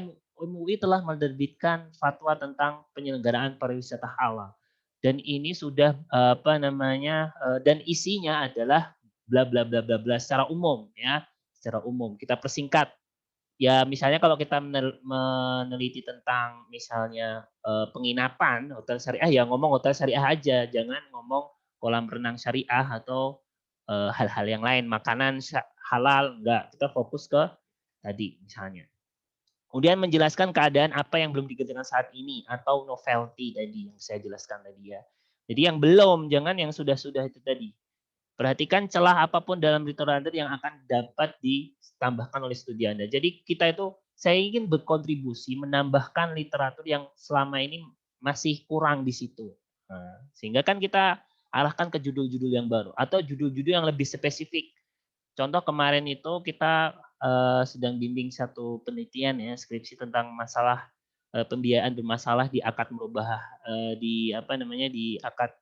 MUI telah menerbitkan fatwa tentang penyelenggaraan pariwisata halal. Dan ini sudah dan isinya adalah bla bla bla bla bla secara umum ya, secara umum. Kita persingkat. Ya misalnya kalau kita meneliti tentang misalnya penginapan hotel syariah ya ngomong hotel syariah aja, jangan ngomong kolam renang syariah atau hal-hal yang lain, makanan halal enggak, kita fokus ke tadi misalnya. Kemudian menjelaskan keadaan apa yang belum dikerjakan saat ini atau novelty tadi yang saya jelaskan tadi ya. Jadi yang belum, jangan yang sudah-sudah itu tadi. Perhatikan celah apapun dalam literatur yang akan dapat ditambahkan oleh studi Anda. Jadi kita itu, saya ingin berkontribusi menambahkan literatur yang selama ini masih kurang di situ. Nah, sehingga kan kita arahkan ke judul-judul yang baru atau judul-judul yang lebih spesifik. Contoh kemarin itu kita sedang bimbing satu penelitian ya, skripsi tentang masalah pembiayaan bermasalah di akad merubah di akad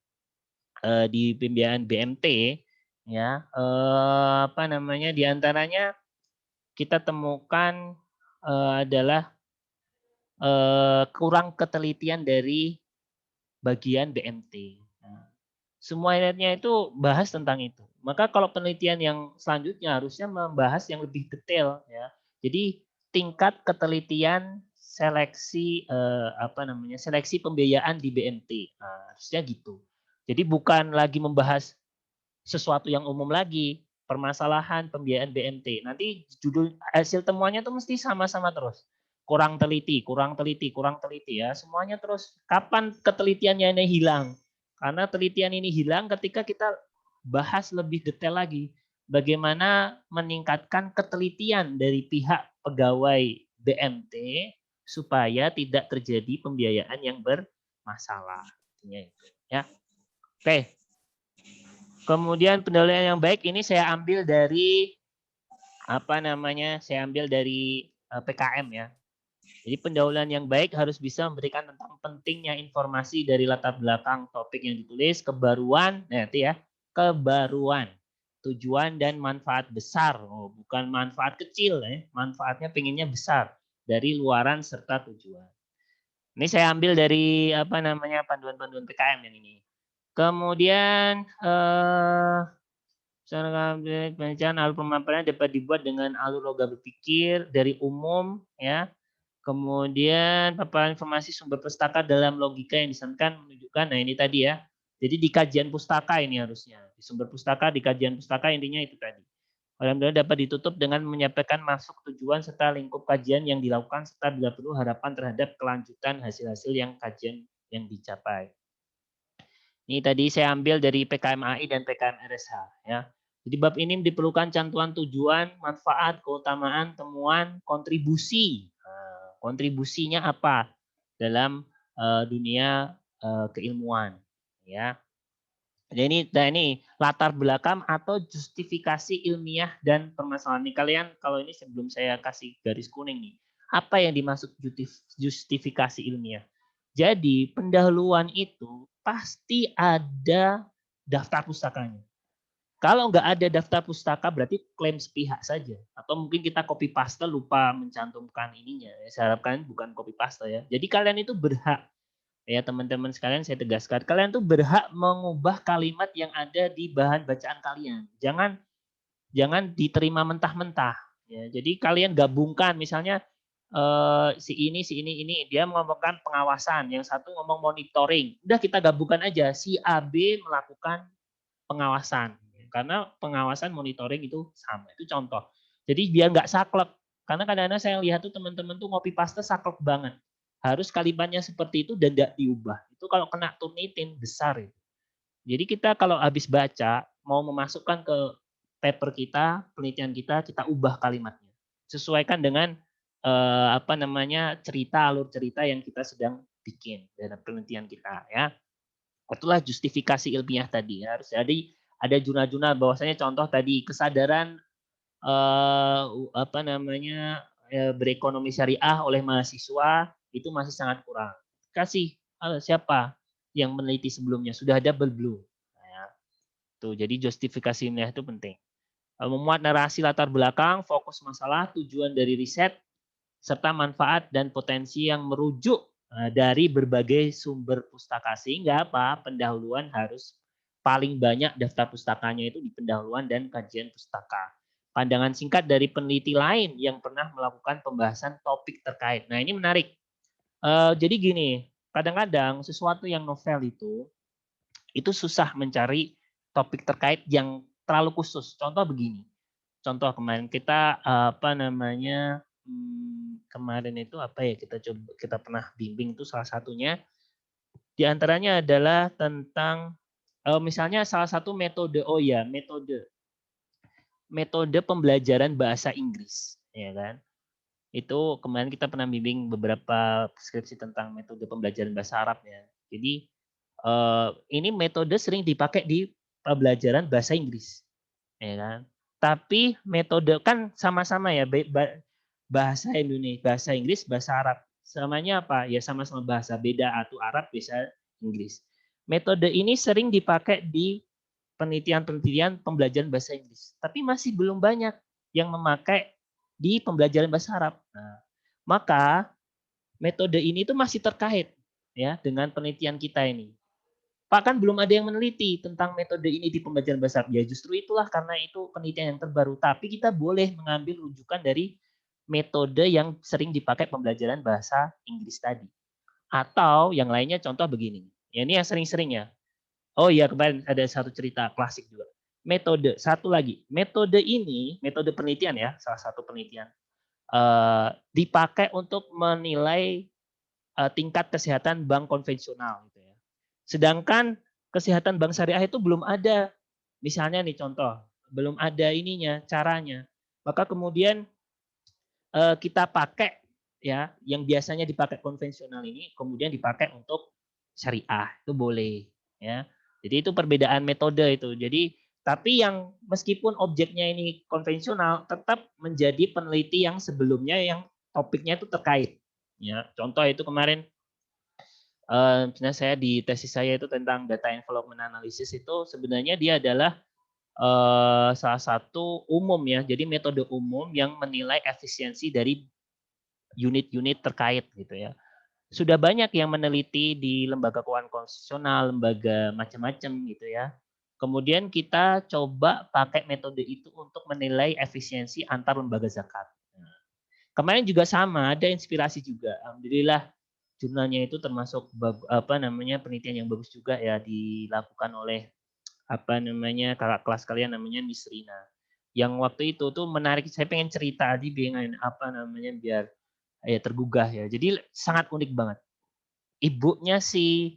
di pembiayaan BMT ya di antaranya kita temukan adalah kurang ketelitian dari bagian BMT. Nah, semuanya itu bahas tentang itu. Maka kalau penelitian yang selanjutnya harusnya membahas yang lebih detail ya. Jadi tingkat ketelitian seleksi seleksi pembiayaan di BMT. Nah, harusnya gitu. Jadi bukan lagi membahas sesuatu yang umum lagi, permasalahan pembiayaan BMT. Nanti judul hasil temuannya tuh mesti sama-sama terus. kurang teliti, kurang teliti, kurang teliti ya. Semuanya terus kapan ketelitiannya ini hilang? Karena telitian ini hilang ketika kita bahas lebih detail lagi bagaimana meningkatkan ketelitian dari pihak pegawai BMT supaya tidak terjadi pembiayaan yang bermasalah. Ya. Oke. Kemudian pendahuluan yang baik ini saya ambil dari Saya ambil dari PKM ya. Jadi pendahuluan yang baik harus bisa memberikan tentang pentingnya informasi dari latar belakang topik yang ditulis, kebaruan, nanti ya, kebaruan, tujuan dan manfaat besar, bukan manfaat kecil ya, manfaatnya pengennya besar dari luaran serta tujuan. Ini saya ambil dari panduan-panduan PKM yang ini. Kemudian pembacaan alur pemaparan dapat dibuat dengan alur logika berpikir dari umum ya. Kemudian paparan informasi sumber pustaka dalam logika yang disampaikan menunjukkan, nah ini tadi ya. Jadi di kajian pustaka ini harusnya. Di sumber pustaka, di kajian pustaka intinya itu tadi. Alhamdulillah dapat ditutup dengan menyampaikan masuk tujuan serta lingkup kajian yang dilakukan serta bila perlu harapan terhadap kelanjutan hasil-hasil yang kajian yang dicapai. Ini tadi saya ambil dari PKM AI dan PKM RSH ya. Jadi bab ini diperlukan cantuan tujuan, manfaat, keutamaan, temuan, kontribusi. Kontribusinya apa dalam dunia keilmuan ya. Jadi ini latar belakang atau justifikasi ilmiah dan permasalahan. Ini kalian kalau ini sebelum saya kasih garis kuning nih. Apa yang dimaksud justifikasi ilmiah? Jadi pendahuluan itu pasti ada daftar pustakanya. Kalau nggak ada daftar pustaka berarti klaim sepihak saja. Atau mungkin kita copy paste lupa mencantumkan ininya. Saya harapkan bukan copy paste ya. Jadi kalian itu berhak, ya teman-teman sekalian saya tegaskan, kalian tuh berhak mengubah kalimat yang ada di bahan bacaan kalian. Jangan diterima mentah-mentah. Ya, jadi kalian gabungkan misalnya si ini dia ngomongkan pengawasan, yang satu ngomong monitoring. Udah kita gabungkan aja si A B melakukan pengawasan. Karena pengawasan monitoring itu sama. Itu contoh. Jadi biar nggak saklek. Karena kadang-kadang saya lihat tuh teman-teman tuh ngopi paste saklek banget. Harus kalimatnya seperti itu dan nggak diubah. Itu kalau kena Turnitin besar itu. Jadi kita kalau habis baca mau memasukkan ke paper kita, penelitian kita ubah kalimatnya. Sesuaikan dengan alur cerita yang kita sedang bikin dalam penelitian kita ya. Itulah justifikasi ilmiah tadi. Harus ada jurnal-jurnal bahwasanya contoh tadi kesadaran berekonomi syariah oleh mahasiswa itu masih sangat kurang. Kasih siapa yang meneliti sebelumnya sudah ada belum? Nah, tuh jadi justifikasi ilmiah itu penting. Memuat narasi latar belakang, fokus masalah, tujuan dari riset, serta manfaat dan potensi yang merujuk dari berbagai sumber pustaka. Sehingga apa? Pendahuluan harus paling banyak daftar pustakanya itu di pendahuluan dan kajian pustaka. Pandangan singkat dari peneliti lain yang pernah melakukan pembahasan topik terkait. Nah ini menarik. Jadi gini, kadang-kadang sesuatu yang novel itu susah mencari topik terkait yang terlalu khusus. Contoh begini. Contoh kemarin kita kemarin itu kita pernah bimbing itu salah satunya diantaranya adalah tentang misalnya salah satu metode metode pembelajaran bahasa Inggris ya kan. Itu kemarin kita pernah bimbing beberapa skripsi tentang metode pembelajaran bahasa Arab ya. Jadi ini metode sering dipakai di pembelajaran bahasa Inggris ya kan. Tapi metode kan sama-sama ya bahasa Indonesia, bahasa Inggris, bahasa Arab. Samanya apa? Ya sama-sama bahasa, beda atau Arab, bisa Inggris. Metode ini sering dipakai di penelitian-penelitian pembelajaran bahasa Inggris, tapi masih belum banyak yang memakai di pembelajaran bahasa Arab. Nah, maka metode ini tuh masih terkait ya dengan penelitian kita ini. Pak kan belum ada yang meneliti tentang metode ini di pembelajaran bahasa Arab. Ya justru itulah karena itu penelitian yang terbaru. Tapi kita boleh mengambil rujukan dari metode yang sering dipakai pembelajaran bahasa Inggris tadi. Atau yang lainnya contoh begini. Ya ini yang sering-sering ya. Oh iya kemarin ada satu cerita klasik juga. Metode, satu lagi. Metode ini, metode penelitian ya, salah satu penelitian. dipakai untuk menilai tingkat kesehatan bank konvensional gitu ya. Sedangkan kesehatan bank syariah itu belum ada. Misalnya nih contoh, belum ada ininya, caranya. Maka kemudian kita pakai ya yang biasanya dipakai konvensional ini kemudian dipakai untuk syariah, itu boleh ya. Jadi itu perbedaan metode itu. Jadi tapi yang meskipun objeknya ini konvensional tetap menjadi peneliti yang sebelumnya yang topiknya itu terkait. Ya, contoh itu kemarin misalnya saya di tesis saya itu tentang data envelopment analysis itu sebenarnya dia adalah salah satu umum ya. Jadi metode umum yang menilai efisiensi dari unit-unit terkait gitu ya. Sudah banyak yang meneliti di lembaga keuangan konstitusional, lembaga macam-macam gitu ya. Kemudian kita coba pakai metode itu untuk menilai efisiensi antar lembaga zakat. Nah, kemarin juga sama, ada inspirasi juga. Alhamdulillah jurnalnya itu termasuk apa namanya penelitian yang bagus juga ya dilakukan oleh apa namanya kakak kelas kalian namanya Miss Rina. Yang waktu itu tuh menarik, saya pengen cerita di pengen apa namanya biar ya tergugah ya. Jadi sangat unik banget. Ibunya si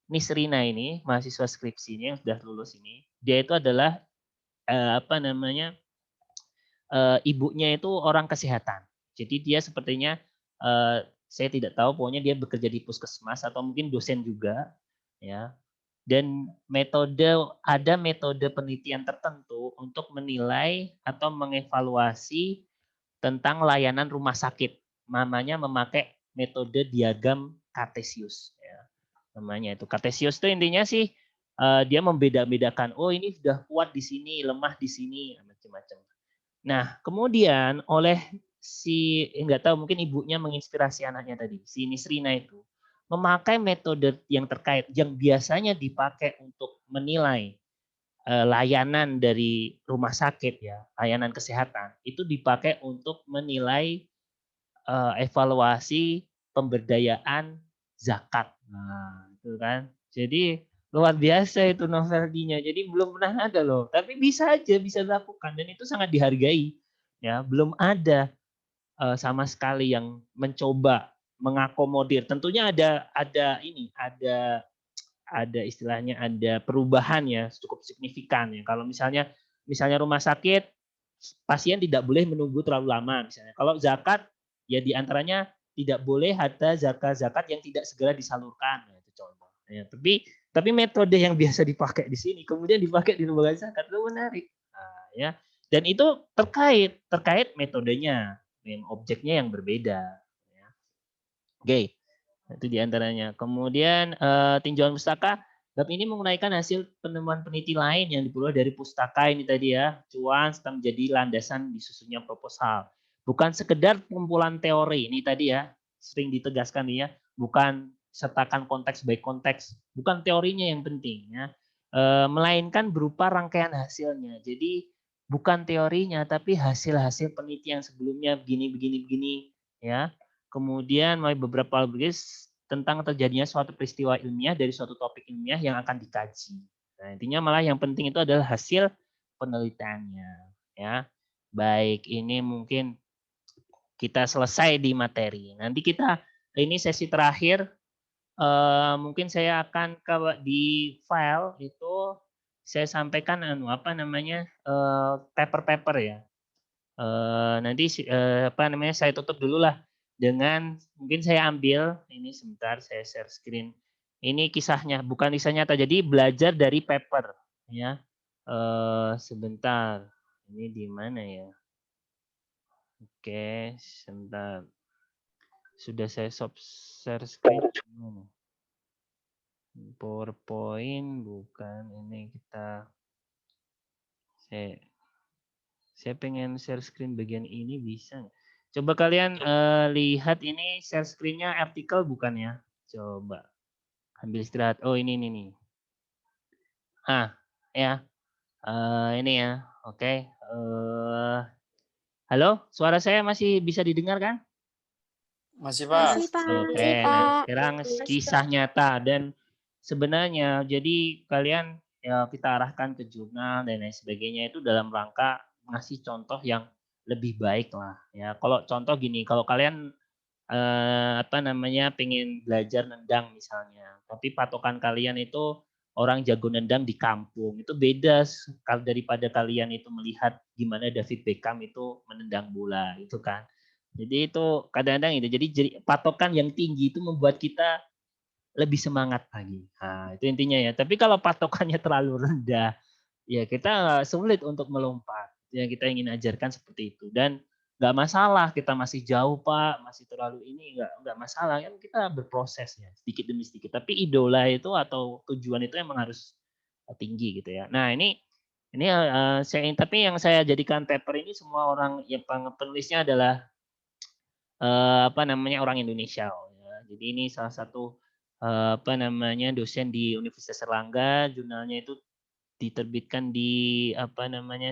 Miss Rina ini, mahasiswa skripsinya yang sudah lulus ini, dia itu adalah apa namanya ibunya itu orang kesehatan. Jadi dia sepertinya saya tidak tahu, pokoknya dia bekerja di puskesmas atau mungkin dosen juga, ya. Dan ada metode penelitian tertentu untuk menilai atau mengevaluasi tentang layanan rumah sakit. Namanya memakai metode diagram Cartesius. Ya, namanya itu Cartesius itu intinya sih dia membeda-bedakan. Oh ini sudah kuat di sini, lemah di sini, macam-macam. Nah kemudian oleh si nggak tahu mungkin ibunya menginspirasi anaknya tadi, si Nisrina itu memakai metode yang terkait yang biasanya dipakai untuk menilai layanan dari rumah sakit ya, layanan kesehatan itu dipakai untuk menilai evaluasi pemberdayaan zakat. Nah, itu kan. Jadi luar biasa itu novelty-nya. Jadi belum pernah ada loh, tapi bisa aja bisa dilakukan dan itu sangat dihargai. Ya, belum ada sama sekali yang mencoba mengakomodir. Tentunya ada istilahnya ada perubahan ya cukup signifikan ya. Kalau misalnya rumah sakit pasien tidak boleh menunggu terlalu lama misalnya. Kalau zakat ya diantaranya tidak boleh ada zakat yang tidak segera disalurkan ya, itu contoh. Ya, tapi metode yang biasa dipakai di sini kemudian dipakai di lembaga zakat itu menarik. Nah, ya. Dan itu terkait metodenya, objeknya yang berbeda. Ya. Oke. Itu diantaranya. Kemudian tinjauan pustaka, bab ini menguraikan hasil penemuan peneliti lain yang diperoleh dari pustaka ini tadi ya, cuan serta menjadi landasan disusunnya proposal. Bukan sekedar kumpulan teori ini tadi ya, sering ditegaskan ya, bukan sertakan konteks by konteks, bukan teorinya yang penting ya, melainkan berupa rangkaian hasilnya. Jadi bukan teorinya, tapi hasil-hasil penelitian sebelumnya begini ya. Kemudian melalui beberapa algoritma tentang terjadinya suatu peristiwa ilmiah dari suatu topik ilmiah yang akan dikaji. Nah, intinya malah yang penting itu adalah hasil penelitiannya, ya. Baik, ini mungkin kita selesai di materi. Nanti ini sesi terakhir mungkin saya akan di file itu saya sampaikan apa namanya paper-paper ya. Nanti apa namanya saya tutup dulu lah dengan mungkin saya ambil ini sebentar saya share screen. Ini kisahnya bukan kisah nyata jadi belajar dari paper ya. Sebentar ini di mana ya? Oke, sebentar. Sudah saya share screen. PowerPoint bukan ini saya pengen share screen bagian ini bisa nggak? Coba kalian lihat ini share screen-nya artikel bukan ya? Coba ambil istirahat. Oh ini nih. Ya. Ini ya. Oke. Halo, suara saya masih bisa didengar kan? Masih, Pak. Masih, Pak. Oke, nah sekarang kisah nyata dan sebenarnya jadi kalian ya kita arahkan ke jurnal dan lain sebagainya itu dalam rangka ngasih contoh yang lebih baik lah ya. Kalau contoh gini, kalau kalian pengen belajar nendang misalnya, tapi patokan kalian itu orang jago nendang di kampung, itu beda daripada kalian itu melihat gimana David Beckham itu menendang bola itu kan. Jadi itu kadang-kadang itu, jadi patokan yang tinggi itu membuat kita lebih semangat lagi. Nah, itu intinya ya. Tapi kalau patokannya terlalu rendah, ya kita sulit untuk melompat. Yang kita ingin ajarkan seperti itu. Dan nggak masalah kita masih jauh Pak, masih terlalu ini, nggak masalah, kan kita berproses ya sedikit demi sedikit. Tapi idola itu atau tujuan itu emang harus tinggi gitu ya. Nah ini tapi yang saya jadikan paper ini semua orang yang penulisnya adalah orang Indonesia. Ya. Jadi ini salah satu dosen di Universitas Erlangga, jurnalnya itu diterbitkan di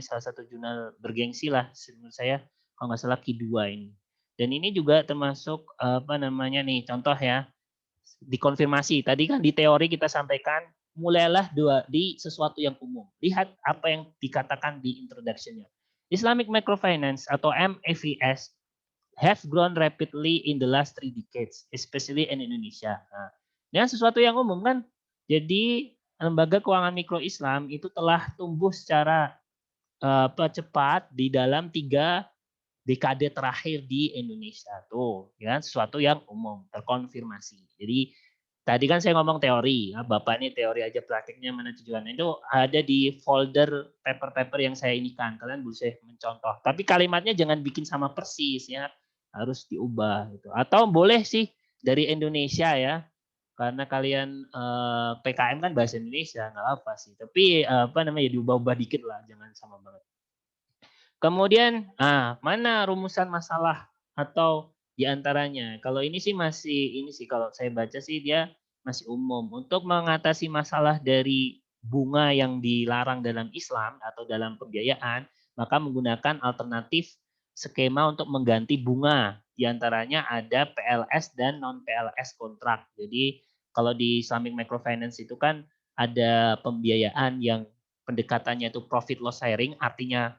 salah satu jurnal bergengsi lah menurut saya, kalau nggak salah Q2 ini. Dan ini juga termasuk nih contoh ya, dikonfirmasi. Tadi kan di teori kita sampaikan mulailah di sesuatu yang umum. Lihat apa yang dikatakan di introduction-nya. Islamic Microfinance atau MAVS have grown rapidly in the last 3 decades, especially in Indonesia. Nah, ini sesuatu yang umum kan. Jadi lembaga keuangan mikro Islam itu telah tumbuh secara cepat di dalam 3 dekade terakhir di Indonesia tuh, ya sesuatu yang umum terkonfirmasi. Jadi tadi kan saya ngomong teori, ya, Bapak ini teori aja praktiknya mana tujuannya, itu ada di folder paper-paper yang saya inikan. Kalian bisa mencontoh. Tapi kalimatnya jangan bikin sama persis ya, harus diubah gitu. Atau boleh sih dari Indonesia ya. Karena kalian PKM kan bahasa Indonesia, nggak apa sih. Tapi diubah-ubah dikit lah, jangan sama banget. Kemudian, mana rumusan masalah atau diantaranya? Kalau ini sih kalau saya baca sih dia masih umum. Untuk mengatasi masalah dari bunga yang dilarang dalam Islam atau dalam pembiayaan, maka menggunakan alternatif skema untuk mengganti bunga. Di antaranya ada PLS dan non PLS kontrak. Jadi kalau di Islamic Microfinance itu kan ada pembiayaan yang pendekatannya itu profit loss sharing, artinya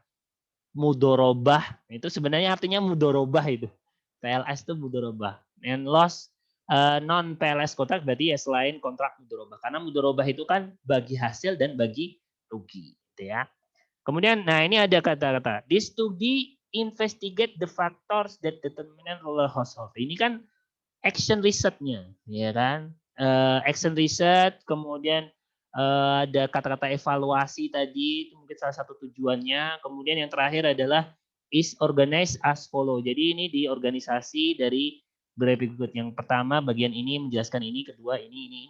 mudorobah. Itu sebenarnya artinya mudorobah itu. PLS itu mudorobah. And loss non PLS kontrak berarti ya selain kontrak mudorobah. Karena mudorobah itu kan bagi hasil dan bagi rugi, gitu ya. Kemudian, nah ini ada kata-kata. This study investigate the factors that determine rural household. Ini kan action research-nya, ya kan? Action research, kemudian ada kata-kata evaluasi tadi, itu mungkin salah satu tujuannya. Kemudian yang terakhir adalah is organized as follow. Jadi ini di organisasi dari berikut. Yang pertama bagian ini menjelaskan ini, kedua ini.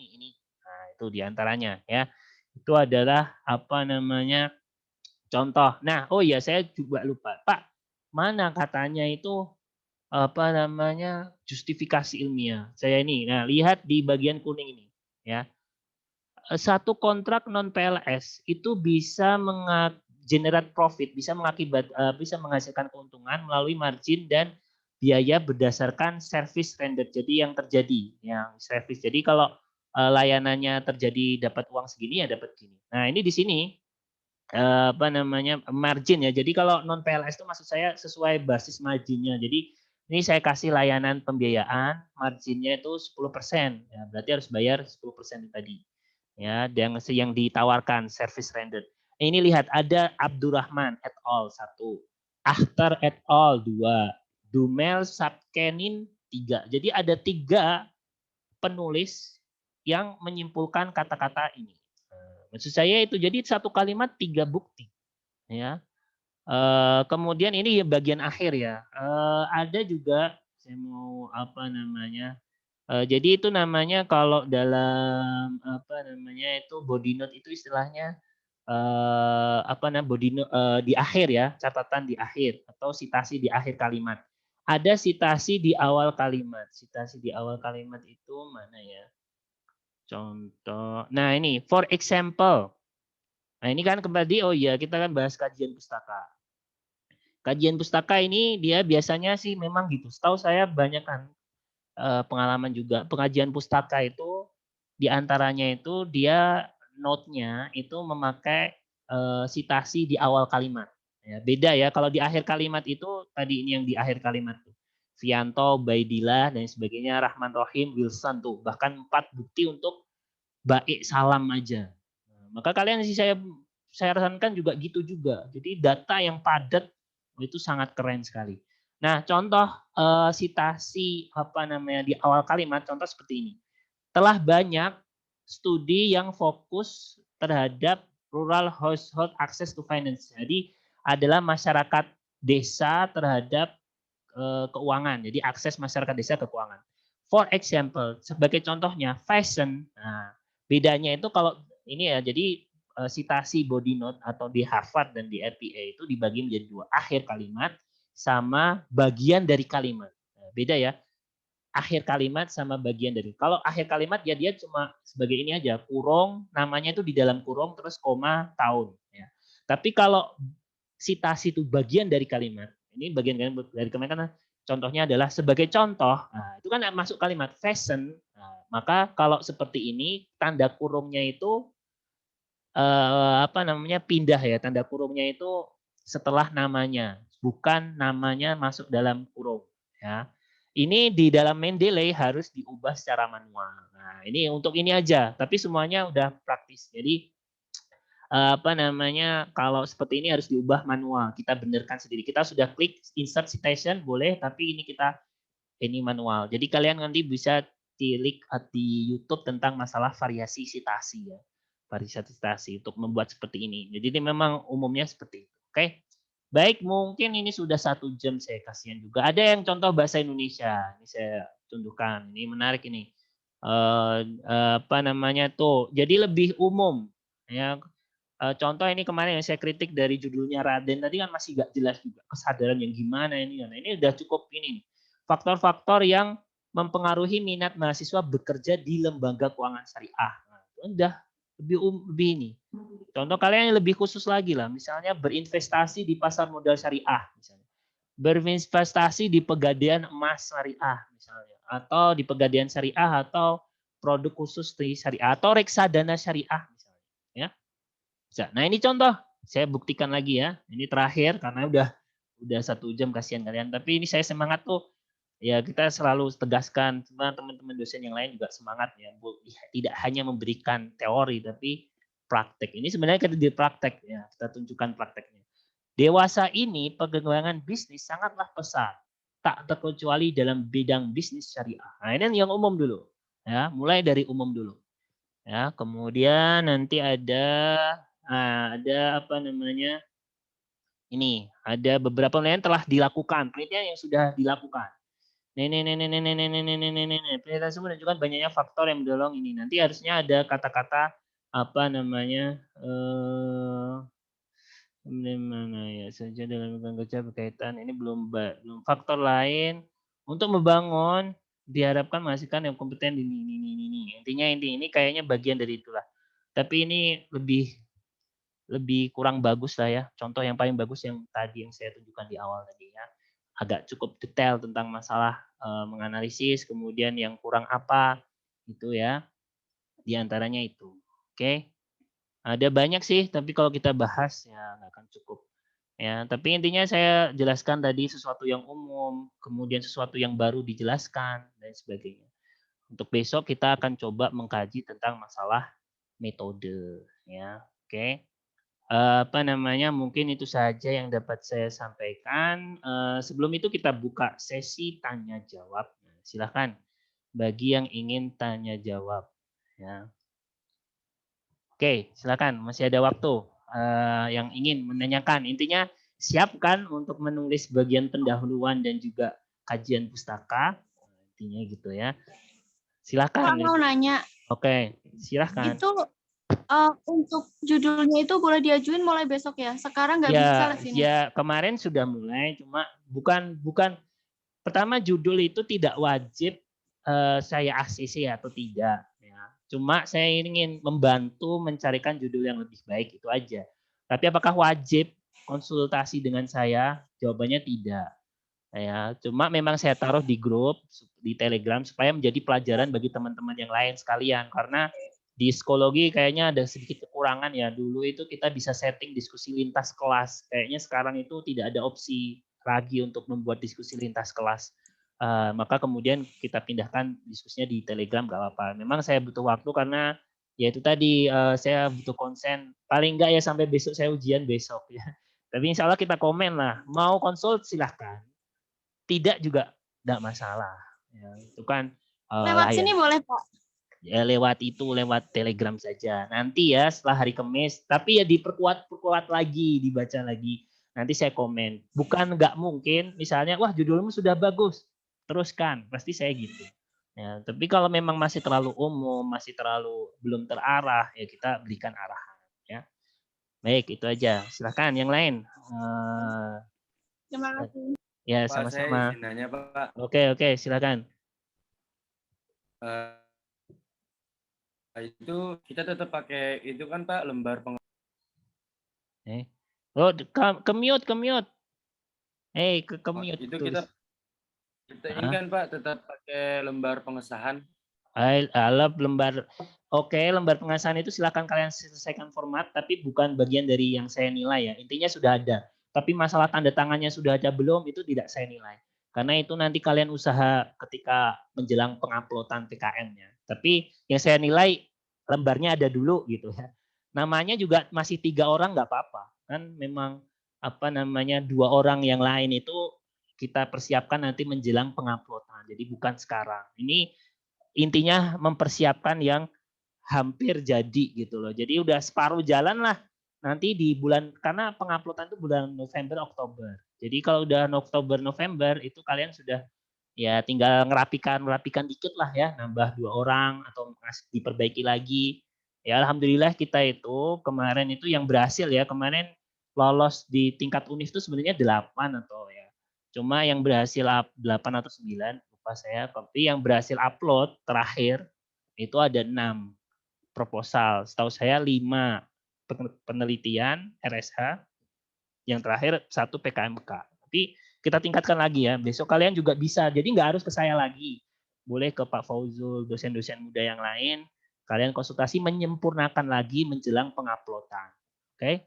Nah, itu diantaranya ya. Itu adalah contoh. Nah, oh iya saya juga lupa. Pak, mana katanya itu justifikasi ilmiah. Saya ini. Nah, lihat di bagian kuning ini ya. Satu kontrak non PLS itu bisa generate profit, bisa menghasilkan keuntungan melalui margin dan biaya berdasarkan service rendered. Jadi yang terjadi, yang service. Jadi kalau layanannya terjadi dapat uang segini ya dapat gini. Nah, ini di sini margin ya. Jadi kalau non PLS itu maksud saya sesuai basis marginnya. Jadi ini saya kasih layanan pembiayaan, marginnya itu 10%. Ya, berarti harus bayar 10% tadi. Ya, yang ditawarkan service rendered. Ini lihat ada Abdurrahman et al. 1, Akhtar et al. 2, Dumel Sapkenin 3. Jadi ada 3 penulis yang menyimpulkan kata-kata ini. Maksud saya itu jadi satu kalimat 3 bukti. Ya. Kemudian ini bagian akhir ya. Ada juga saya mau jadi itu namanya kalau dalam itu body note itu istilahnya body note di akhir ya, catatan di akhir atau sitasi di akhir kalimat. Ada sitasi di awal kalimat. Sitasi di awal kalimat itu mana ya? Contoh. Nah, ini for example. Nah, ini kan kembali kita kan bahas kajian pustaka. Kajian pustaka ini dia biasanya sih memang gitu. Setahu saya banyak kan pengalaman juga pengajian pustaka itu diantaranya itu dia note-nya itu memakai sitasi di awal kalimat Ya, beda ya. Kalau di akhir kalimat itu tadi ini yang di akhir kalimat tuh. Fianto, Baidillah dan sebagainya, Rahman Rahim, Wilson tuh. Bahkan 4 bukti untuk baik salam aja. Nah, maka kalian sih saya rasakan juga gitu juga. Jadi data yang padat itu sangat keren sekali. Nah, contoh sitasi apa namanya di awal kalimat, contoh seperti ini. Telah banyak studi yang fokus terhadap rural household access to finance. Jadi adalah masyarakat desa terhadap keuangan. Jadi akses masyarakat desa ke keuangan. For example, sebagai contohnya fashion. Nah, bedanya itu kalau ini ya, jadi sitasi body note atau di Harvard dan di RPA itu dibagi menjadi 2, akhir kalimat sama bagian dari kalimat. Nah, beda ya, akhir kalimat sama bagian dari. Kalau akhir kalimat ya dia cuma sebagai ini aja, kurung, namanya itu di dalam kurung terus koma tahun. Ya. Tapi kalau sitasi itu bagian dari kalimat, ini bagian dari kalimat kan contohnya adalah sebagai contoh, nah, itu kan masuk kalimat fashion. Nah, maka kalau seperti ini tanda kurungnya itu apa namanya pindah ya, tanda kurungnya itu setelah namanya, bukan namanya masuk dalam kurung ya. Ini di dalam Mendeley harus diubah secara manual. Nah, ini untuk ini aja, tapi semuanya udah praktis. Jadi apa namanya, kalau seperti ini harus diubah manual, kita benarkan sendiri. Kita sudah klik insert citation boleh, tapi ini kita ini manual. Jadi kalian nanti bisa klik di YouTube tentang masalah variasi sitasi ya. Variasi sitasi untuk membuat seperti ini. Jadi ini memang umumnya seperti itu. Oke. Baik, mungkin ini sudah 1 jam saya kasihan juga. Ada yang contoh bahasa Indonesia. Ini saya tunjukkan. Ini menarik ini. Apa namanya tuh. Jadi lebih umum ya. Contoh ini kemarin yang saya kritik dari judulnya Raden tadi kan masih gak jelas juga kesadaran yang gimana ini. Nah, ini udah cukup ini. Faktor-faktor yang mempengaruhi minat mahasiswa bekerja di lembaga keuangan syariah. Nah, itu udah lebih ini. Contoh kalian yang lebih khusus lagi lah, misalnya berinvestasi di pasar modal syariah, misalnya. Berinvestasi di pegadaian emas syariah, misalnya, atau di pegadaian syariah atau produk khusus di syariah atau reksadana syariah, misalnya. Ya. Nah ini contoh, saya buktikan lagi ya. Ini terakhir karena udah 1 jam kasihan kalian. Tapi ini saya semangat tuh. Ya kita selalu tegaskan, teman-teman dosen yang lain juga semangat ya. Tidak hanya memberikan teori tapi praktek. Ini sebenarnya kita di praktek ya. Kita tunjukkan prakteknya. Dewasa ini pengembangan bisnis sangatlah pesat. Tak terkecuali dalam bidang bisnis syariah. Nah ini yang umum dulu. Ya, mulai dari umum dulu. Ya, kemudian nanti ada apa namanya? Ini, ada beberapa penelitian telah dilakukan, penelitian yang sudah dilakukan. Penelitian tersebut menunjukkan banyaknya faktor yang mendorong ini. Nanti harusnya ada kata-kata apa namanya? Mana ya saja dalam kerja berkaitan ini belum faktor lain untuk membangun diharapkan menghasilkan yang kompeten ini. Intinya ini kayaknya bagian dari itulah. Tapi ini lebih kurang bagus lah ya. Contoh yang paling bagus yang tadi yang saya tunjukkan di awal tadi ya. Agak cukup detail tentang masalah menganalisis, kemudian yang kurang apa gitu ya. Di antaranya itu. Oke. Ada banyak sih, tapi kalau kita bahas ya nggak akan cukup. Ya, tapi intinya saya jelaskan tadi sesuatu yang umum, kemudian sesuatu yang baru dijelaskan dan sebagainya. Untuk besok kita akan coba mengkaji tentang masalah metode ya. Oke. Apa namanya? Mungkin itu saja yang dapat saya sampaikan. Sebelum itu kita buka sesi tanya jawab. Silakan bagi yang ingin tanya jawab ya. Oke, silakan. Masih ada waktu yang ingin menanyakan. Intinya siapkan untuk menulis bagian pendahuluan dan juga kajian pustaka. Intinya gitu ya. Silakan. Mau nanya. Oke, silakan. Itu untuk judulnya itu boleh diajuin mulai besok ya. Sekarang nggak bisa live ini. Ya, kemarin sudah mulai, cuma bukan pertama judul itu tidak wajib saya ACC atau tidak. Cuma saya ingin membantu mencarikan judul yang lebih baik itu aja. Tapi apakah wajib konsultasi dengan saya? Jawabannya tidak. Ya, cuma memang saya taruh di grup di Telegram supaya menjadi pelajaran bagi teman-teman yang lain sekalian karena di psikologi kayaknya ada sedikit kekurangan ya. Dulu itu kita bisa setting diskusi lintas kelas. Kayaknya sekarang itu tidak ada opsi lagi untuk membuat diskusi lintas kelas. Maka kemudian kita pindahkan diskusinya di Telegram, gak apa-apa. Memang saya butuh waktu karena ya itu tadi saya butuh konsen. Paling enggak ya sampai besok saya ujian besok ya. Tapi insya Allah kita komen lah. Mau konsul silahkan. Tidak juga tidak masalah. Ya, itu kan Lewat layak. sini boleh, Pak. Ya lewat Telegram saja. Nanti ya setelah hari Kamis, tapi ya diperkuat lagi, dibaca lagi. Nanti saya komen. Bukan nggak mungkin, misalnya wah judulmu sudah bagus, teruskan. Pasti saya gitu. Ya, tapi kalau memang masih terlalu umum, masih terlalu belum terarah, ya kita berikan arahan. Ya, baik itu aja. Silahkan yang lain. Terima kasih. Ya Pak, saya sama-sama. izin nanya, Pak. Oke silakan. Itu kita tetap pakai itu kan Pak, lembar Oh, ke mute. Ke mute. itu kita ini kan Pak tetap pakai lembar pengesahan. Lembar pengesahan itu silakan kalian selesaikan format, tapi bukan bagian dari yang saya nilai ya. Intinya sudah ada. Tapi masalah tanda tangannya sudah ada belum itu tidak saya nilai. Karena itu nanti kalian usaha ketika menjelang penguploadan PKM-nya. Tapi yang saya nilai lembarnya ada dulu gitu ya. Namanya juga masih 3 orang nggak apa-apa. Kan memang 2 orang yang lain itu kita persiapkan nanti menjelang penguploadan. Jadi bukan sekarang. Ini intinya mempersiapkan yang hampir jadi gitu loh. Jadi udah separuh jalan lah nanti di bulan, karena penguploadan itu bulan November Oktober. Jadi kalau udah Oktober November itu kalian sudah ya tinggal ngerapikan dikit lah ya, nambah 2 orang atau diperbaiki lagi. Ya alhamdulillah kita itu kemarin itu yang berhasil ya, kemarin lolos di tingkat univ itu sebenarnya 8 atau ya. Cuma yang berhasil 8 atau 9 lupa saya, tapi yang berhasil upload terakhir itu ada 6 proposal. Setahu saya 5 penelitian RSH, yang terakhir 1 PKMK. Tapi kita tingkatkan lagi ya. Besok kalian juga bisa. Jadi nggak harus ke saya lagi. Boleh ke Pak Fauzul, dosen-dosen muda yang lain. Kalian konsultasi menyempurnakan lagi menjelang penguploadan. Oke?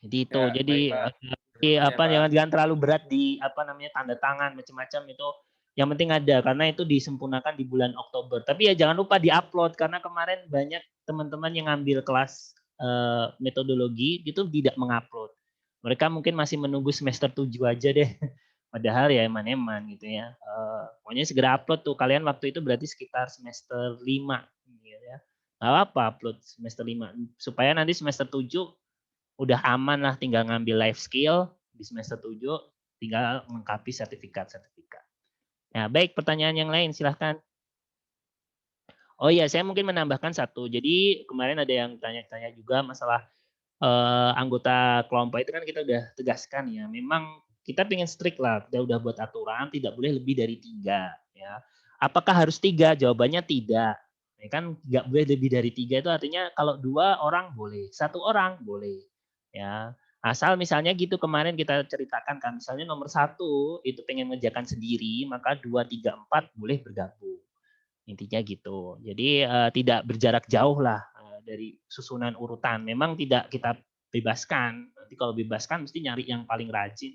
Jadi itu. Ya, jadi baik, Pak. jangan terlalu berat di tanda tangan macam-macam itu. Yang penting ada karena itu disempurnakan di bulan Oktober. Tapi ya jangan lupa diupload karena kemarin banyak teman-teman yang ngambil kelas metodologi itu tidak mengupload. Mereka mungkin masih menunggu semester 7 aja deh. Padahal ya eman-eman gitu ya. Pokoknya segera upload tuh. Kalian waktu itu berarti sekitar semester 5 gitu ya. Nggak apa upload semester 5 supaya nanti semester 7 udah aman lah, tinggal ngambil life skill di semester 7, tinggal melengkapi sertifikat. Nah, baik, pertanyaan yang lain silahkan. Oh iya, saya mungkin menambahkan satu. Jadi kemarin ada yang tanya-tanya juga masalah anggota kelompok itu kan kita udah tegaskan ya. Memang kita pengen strict lah, kita udah buat aturan tidak boleh lebih dari 3 ya. Apakah harus 3? Jawabannya tidak. Ya kan nggak boleh lebih dari 3 itu artinya kalau 2 orang boleh, 1 orang boleh. Ya, asal misalnya gitu kemarin kita ceritakan kan, misalnya nomor 1 itu pengen ngerjakan sendiri, maka 2, 3, 4 boleh bergabung. Intinya gitu. Jadi tidak berjarak jauh lah dari susunan urutan. Memang tidak kita bebaskan. Nanti kalau bebaskan mesti nyari yang paling rajin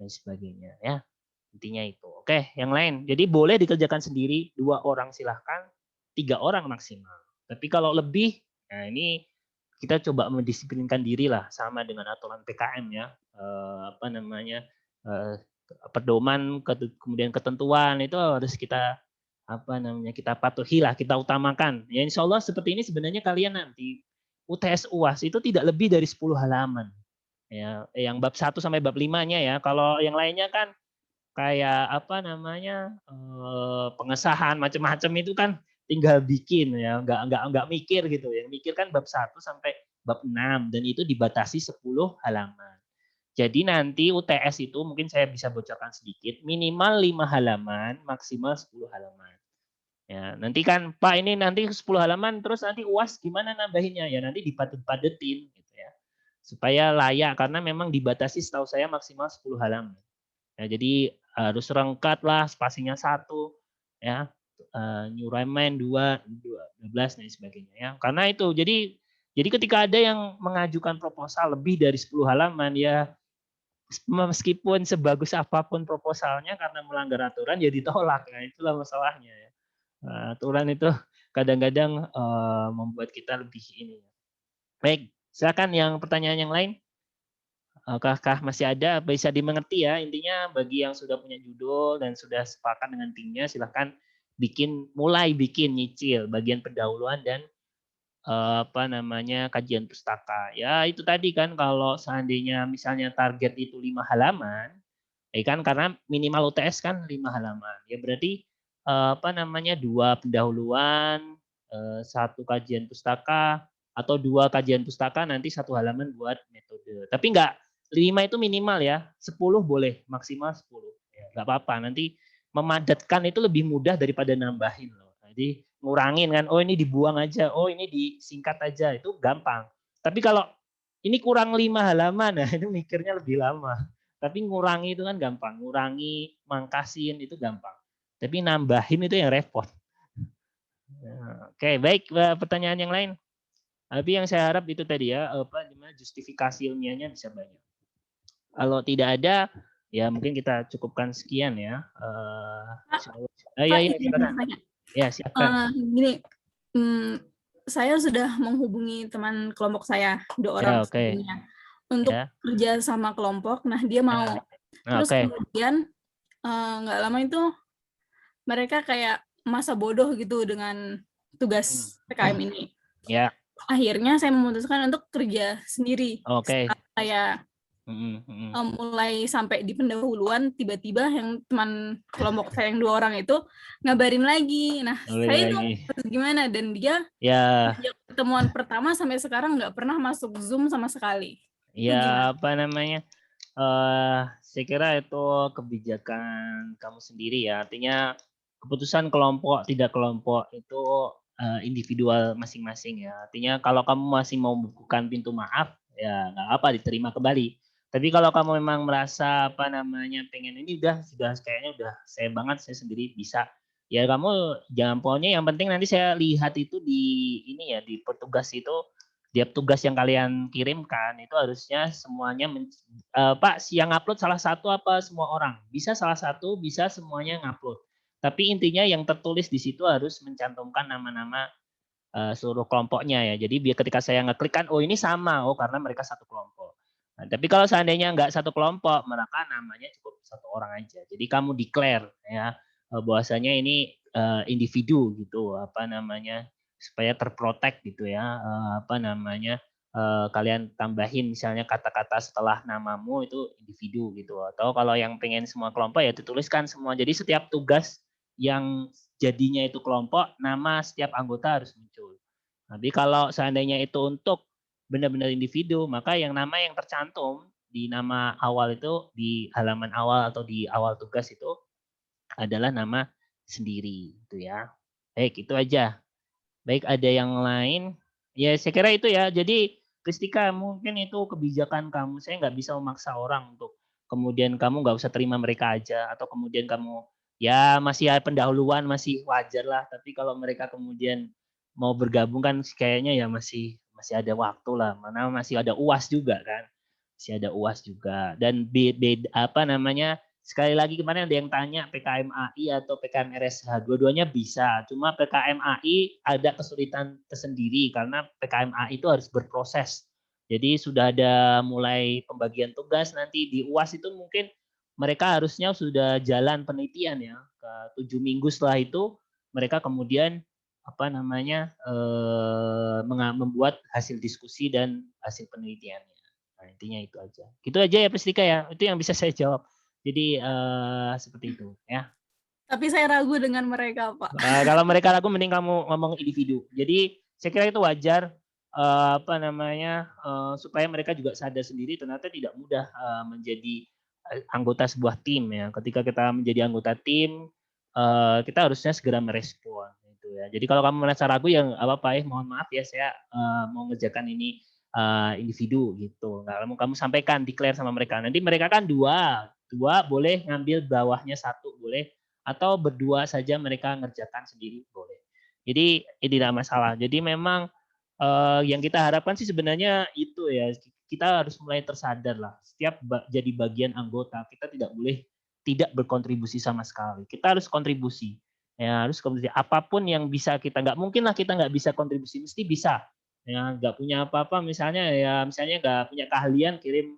dan sebagainya ya. Intinya itu. Oke, yang lain. Jadi boleh dikerjakan sendiri, 2 orang silahkan, 3 orang maksimal. Tapi kalau lebih, nah ini kita coba mendisiplinkan diri lah sama dengan aturan PKM ya. Pedoman kemudian ketentuan itu harus kita kita patuhi lah, kita utamakan. Ya insya Allah seperti ini sebenarnya kalian nanti UTS UAS itu tidak lebih dari 10 halaman. Ya, yang bab 1 sampai bab 5-nya ya. Kalau yang lainnya kan kayak pengesahan macam-macam itu kan tinggal bikin ya, enggak mikir gitu. Yang mikir kan bab 1 sampai bab 6 dan itu dibatasi 10 halaman. Jadi nanti UTS itu mungkin saya bisa bocorkan sedikit, minimal 5 halaman, maksimal 10 halaman. Ya, nanti kan Pak ini nanti 10 halaman terus nanti UAS gimana nambahinnya? Ya nanti dipadet-padetin gitu ya. Supaya layak karena memang dibatasi setahu saya maksimal 10 halaman. Ya, jadi harus rengkat lah, spasinya 1 ya. New Roman 12 dan sebagainya ya. Karena itu jadi ketika ada yang mengajukan proposal lebih dari 10 halaman ya, meskipun sebagus apapun proposalnya karena melanggar aturan ya ditolak. Nah, itulah masalahnya ya. Aturan itu kadang-kadang membuat kita lebih ini. Baik, silakan yang pertanyaan yang lain. Apakah masih ada? Bisa dimengerti ya, intinya bagi yang sudah punya judul dan sudah sepakat dengan timnya, silahkan mulai bikin nyicil bagian pendahuluan dan kajian pustaka. Ya itu tadi kan, kalau seandainya misalnya target itu 5 halaman, ya kan karena minimal UTS kan 5 halaman. Ya berarti 2 pendahuluan, 1 kajian pustaka, atau 2 kajian pustaka nanti 1 halaman buat metode. Tapi enggak 5 itu minimal ya, 10 boleh, maksimal 10. Ya, enggak apa-apa, nanti memadatkan itu lebih mudah daripada nambahin loh. Jadi ngurangin kan, oh ini dibuang aja, oh ini disingkat aja, itu gampang. Tapi kalau ini kurang 5 halaman, nah itu mikirnya lebih lama. Tapi ngurangi itu kan gampang, ngurangi, mangkasin itu gampang. Tapi nambahin itu yang repot. Oke, baik, pertanyaan yang lain. Tapi yang saya harap itu tadi ya, justifikasi ilmiahnya bisa banyak. Kalau tidak ada, ya mungkin kita cukupkan sekian ya. Ya, silakan. Gini, saya sudah menghubungi teman kelompok saya, 2 orang sebelumnya, untuk kerja sama kelompok. Nah, dia mau. Terus kemudian nggak lama itu mereka kayak masa bodoh gitu dengan tugas PKM ini. Ya. Akhirnya saya memutuskan untuk kerja sendiri. Saya mulai sampai di pendahuluan, tiba-tiba yang teman kelompok saya yang 2 orang itu ngabarin lagi. Nah, saya itu gimana, dan dia pertemuan pertama sampai sekarang nggak pernah masuk Zoom sama sekali. Ya, saya kira itu kebijakan kamu sendiri ya. Artinya keputusan kelompok tidak kelompok itu individual masing-masing ya. Artinya kalau kamu masih mau membukukan pintu maaf, ya nggak apa, diterima kembali. Tapi kalau kamu memang merasa pengen ini sudah kayaknya udah saya banget, saya sendiri bisa. Ya kamu jangan, pokoknya yang penting nanti saya lihat itu di petugas itu, tiap tugas yang kalian kirimkan itu harusnya semuanya Pak, yang upload salah satu apa semua orang? Bisa salah satu, bisa semuanya ngupload. Tapi intinya yang tertulis di situ harus mencantumkan nama-nama seluruh kelompoknya ya. Jadi biar ketika saya ngeklik kan, oh ini sama, oh karena mereka satu kelompok. Nah, tapi kalau seandainya nggak satu kelompok, maka namanya cukup 1 orang aja. Jadi kamu declare ya bahwasanya ini individu gitu, supaya terprotek gitu ya, kalian tambahin misalnya kata-kata setelah namamu itu individu gitu. Atau kalau yang pengen semua kelompok ya dituliskan semua. Jadi setiap tugas yang jadinya itu kelompok, nama setiap anggota harus muncul. Tapi kalau seandainya itu untuk benar-benar individu, maka yang nama yang tercantum di nama awal itu, di halaman awal atau di awal tugas itu adalah nama sendiri gitu ya. Baik, itu aja. Baik, ada yang lain? Ya saya kira itu ya. Jadi Kristika, mungkin itu kebijakan kamu. Saya nggak bisa memaksa orang untuk kemudian kamu nggak usah terima mereka aja, atau kemudian kamu ya masih pendahuluan masih wajar lah. Tapi kalau mereka kemudian mau bergabung kan kayaknya ya masih ada waktu lah. Mana masih ada UAS juga kan, masih ada UAS juga. Dan sekali lagi kemarin ada yang tanya PKM AI atau PKM RSH, dua-duanya bisa. Cuma PKM AI ada kesulitan tersendiri karena PKM AI itu harus berproses. Jadi sudah ada mulai pembagian tugas, nanti di UAS itu mungkin mereka harusnya sudah jalan penelitian ya. Ke 7 minggu setelah itu mereka kemudian membuat hasil diskusi dan hasil penelitiannya. Nah, intinya itu aja. Gitu aja ya Pristika ya. Itu yang bisa saya jawab. Jadi seperti itu ya. Tapi saya ragu dengan mereka, Pak. Kalau mereka ragu, mending kamu ngomong individu. Jadi saya kira itu wajar, supaya mereka juga sadar sendiri ternyata tidak mudah menjadi anggota sebuah tim ya. Ketika kita menjadi anggota tim, kita harusnya segera merespon gitu ya. Jadi kalau kamu merasa ragu ya apa-apa ya, mohon maaf ya, saya mau ngerjakan ini individu gitu. Kamu sampaikan, declare sama mereka. Nanti mereka kan dua boleh ngambil bawahnya 1 boleh, atau berdua saja mereka ngerjakan sendiri boleh. Jadi tidak masalah. Jadi memang yang kita harapkan sih sebenarnya itu ya, kita harus mulai tersadar lah. Setiap jadi bagian anggota, kita tidak boleh tidak berkontribusi sama sekali. Kita harus kontribusi. Ya, harus kontribusi. Apapun yang bisa kita, nggak mungkin lah kita nggak bisa kontribusi, mesti bisa. Ya, nggak punya apa-apa misalnya nggak punya keahlian kirim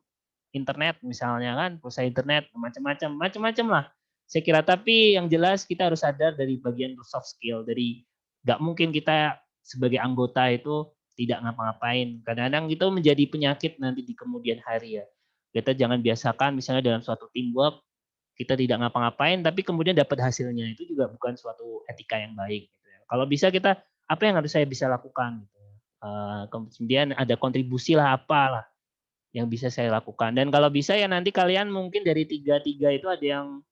internet misalnya kan, pulsa internet, macam-macam lah. Saya kira, tapi yang jelas kita harus sadar dari bagian soft skill, dari nggak mungkin kita sebagai anggota itu tidak ngapa-ngapain. Kadang-kadang itu menjadi penyakit nanti di kemudian hari ya. Kita jangan biasakan misalnya dalam suatu teamwork kita tidak ngapa-ngapain, tapi kemudian dapat hasilnya, itu juga bukan suatu etika yang baik. Gitu ya. Kalau bisa kita, apa yang harus saya bisa lakukan? Gitu. Kemudian ada kontribusi lah, apalah yang bisa saya lakukan. Dan kalau bisa ya nanti kalian mungkin dari tiga itu ada yang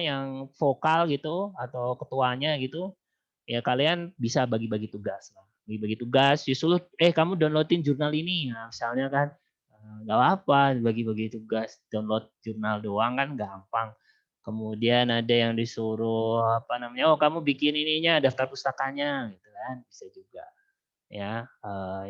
yang vokal gitu atau ketuanya gitu, ya kalian bisa bagi-bagi tugas lah. Bagi-bagi tugas, disuruh kamu downloadin jurnal ini, nah, misalnya kan nggak apa, bagi-bagi tugas, download jurnal doang kan gampang. Kemudian ada yang disuruh kamu bikin ininya, daftar pustakanya gitu kan, bisa juga. Ya,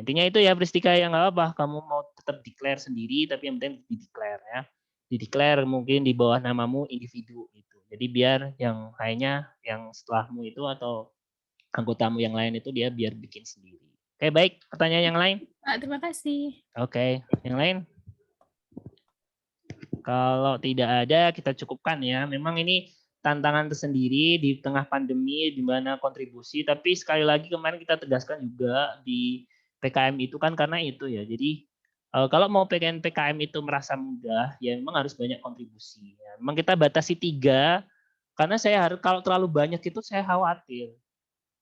intinya itu ya Pristika, yang nggak apa, kamu mau tetap declare sendiri, tapi yang penting di-declare ya. Di-declare mungkin di bawah namamu individu gitu. Jadi biar yang lainnya, yang setelahmu itu atau anggotamu yang lain itu dia biar bikin sendiri. Oke, baik. Pertanyaan yang lain? Terima kasih. Oke, yang lain? Kalau tidak ada, kita cukupkan ya. Memang ini tantangan tersendiri di tengah pandemi, di mana kontribusi. Tapi sekali lagi kemarin kita tegaskan juga di PKM itu kan karena itu ya. Jadi kalau mau PKM itu merasa mudah, ya memang harus banyak kontribusi. Ya. Memang kita batasi 3, karena kalau terlalu banyak itu saya khawatir.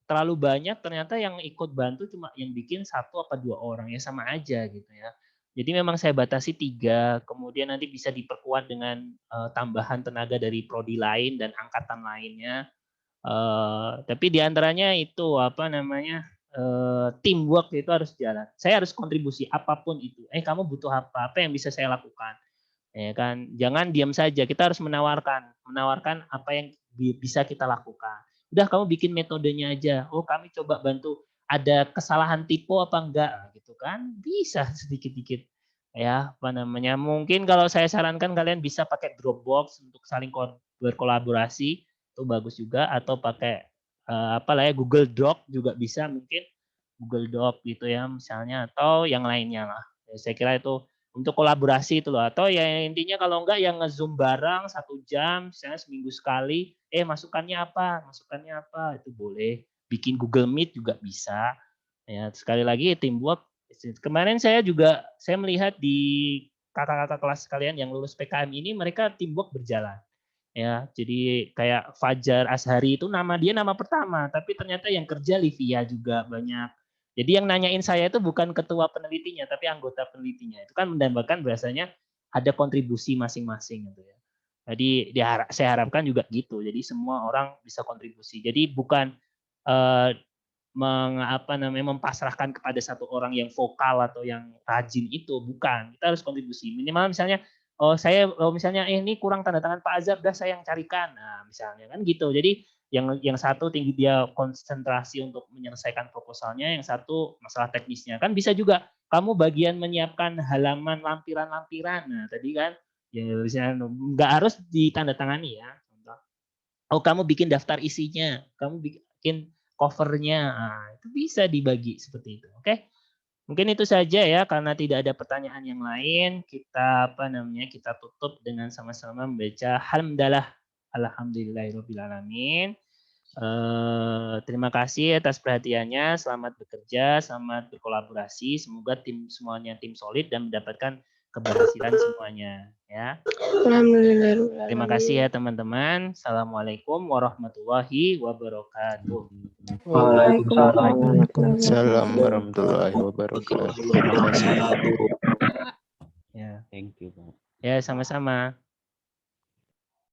Terlalu banyak ternyata yang ikut bantu cuma yang bikin 1 atau 2 orang, ya sama aja gitu ya. Jadi memang saya batasi 3, kemudian nanti bisa diperkuat dengan tambahan tenaga dari prodi lain dan angkatan lainnya. Tapi diantaranya itu teamwork itu harus jalan. Saya harus kontribusi apapun itu. Kamu butuh apa? Apa yang bisa saya lakukan? Ya kan, jangan diam saja. Kita harus menawarkan apa yang bisa kita lakukan. Udah kamu bikin metodenya aja. Kami coba bantu. Ada kesalahan tipe apa enggak gitu kan? Bisa sedikit-dikit. Ya, mungkin kalau saya sarankan kalian bisa pakai Dropbox untuk saling berkolaborasi. Itu bagus juga, atau pakai Google Doc juga bisa, mungkin Google Doc gitu ya misalnya, atau yang lainnya lah. Ya, saya kira itu untuk kolaborasi itu loh. Atau ya intinya kalau enggak yang nge-zoom bareng 1 jam, misalnya seminggu sekali, masukannya apa, itu boleh. Bikin Google Meet juga bisa. Ya, sekali lagi teamwork. Kemarin saya melihat di kakak-kakak kelas kalian yang lulus PKM ini, mereka teamwork berjalan. Ya, jadi kayak Fajar Ashari itu nama pertama, tapi ternyata yang kerja Livia juga banyak. Jadi yang nanyain saya itu bukan ketua penelitinya, tapi anggota penelitinya. Itu kan mendambakan bahasanya ada kontribusi masing-masing gitu ya. Jadi saya harapkan juga gitu. Jadi semua orang bisa kontribusi. Jadi bukan mempasrahkan kepada satu orang yang vokal atau yang rajin itu, bukan. Kita harus kontribusi. Minimal misalnya misalnya ini kurang tanda tangan Pak Azhar, dah saya yang carikan. Nah, misalnya kan gitu. Jadi yang satu tinggi dia konsentrasi untuk menyelesaikan proposalnya, yang satu masalah teknisnya. Kan bisa juga kamu bagian menyiapkan halaman lampiran-lampiran. Nah, tadi kan ya misalnya nggak harus ditandatangani ya. Kamu bikin daftar isinya, kamu bikin covernya. Nah, itu bisa dibagi seperti itu. Oke? Mungkin itu saja ya, karena tidak ada pertanyaan yang lain, kita kita tutup dengan sama-sama membaca alhamdulillahirabbil alamin. Terima kasih atas perhatiannya, selamat bekerja, selamat berkolaborasi, semoga semuanya tim solid dan mendapatkan keberhasilan semuanya ya. Alhamdulillah. Terima kasih ya teman-teman. Assalamualaikum warahmatullahi wabarakatuh. Waalaikumsalam warahmatullahi wabarakatuh. Terima kasih. Ya, Thank you. ya sama-sama.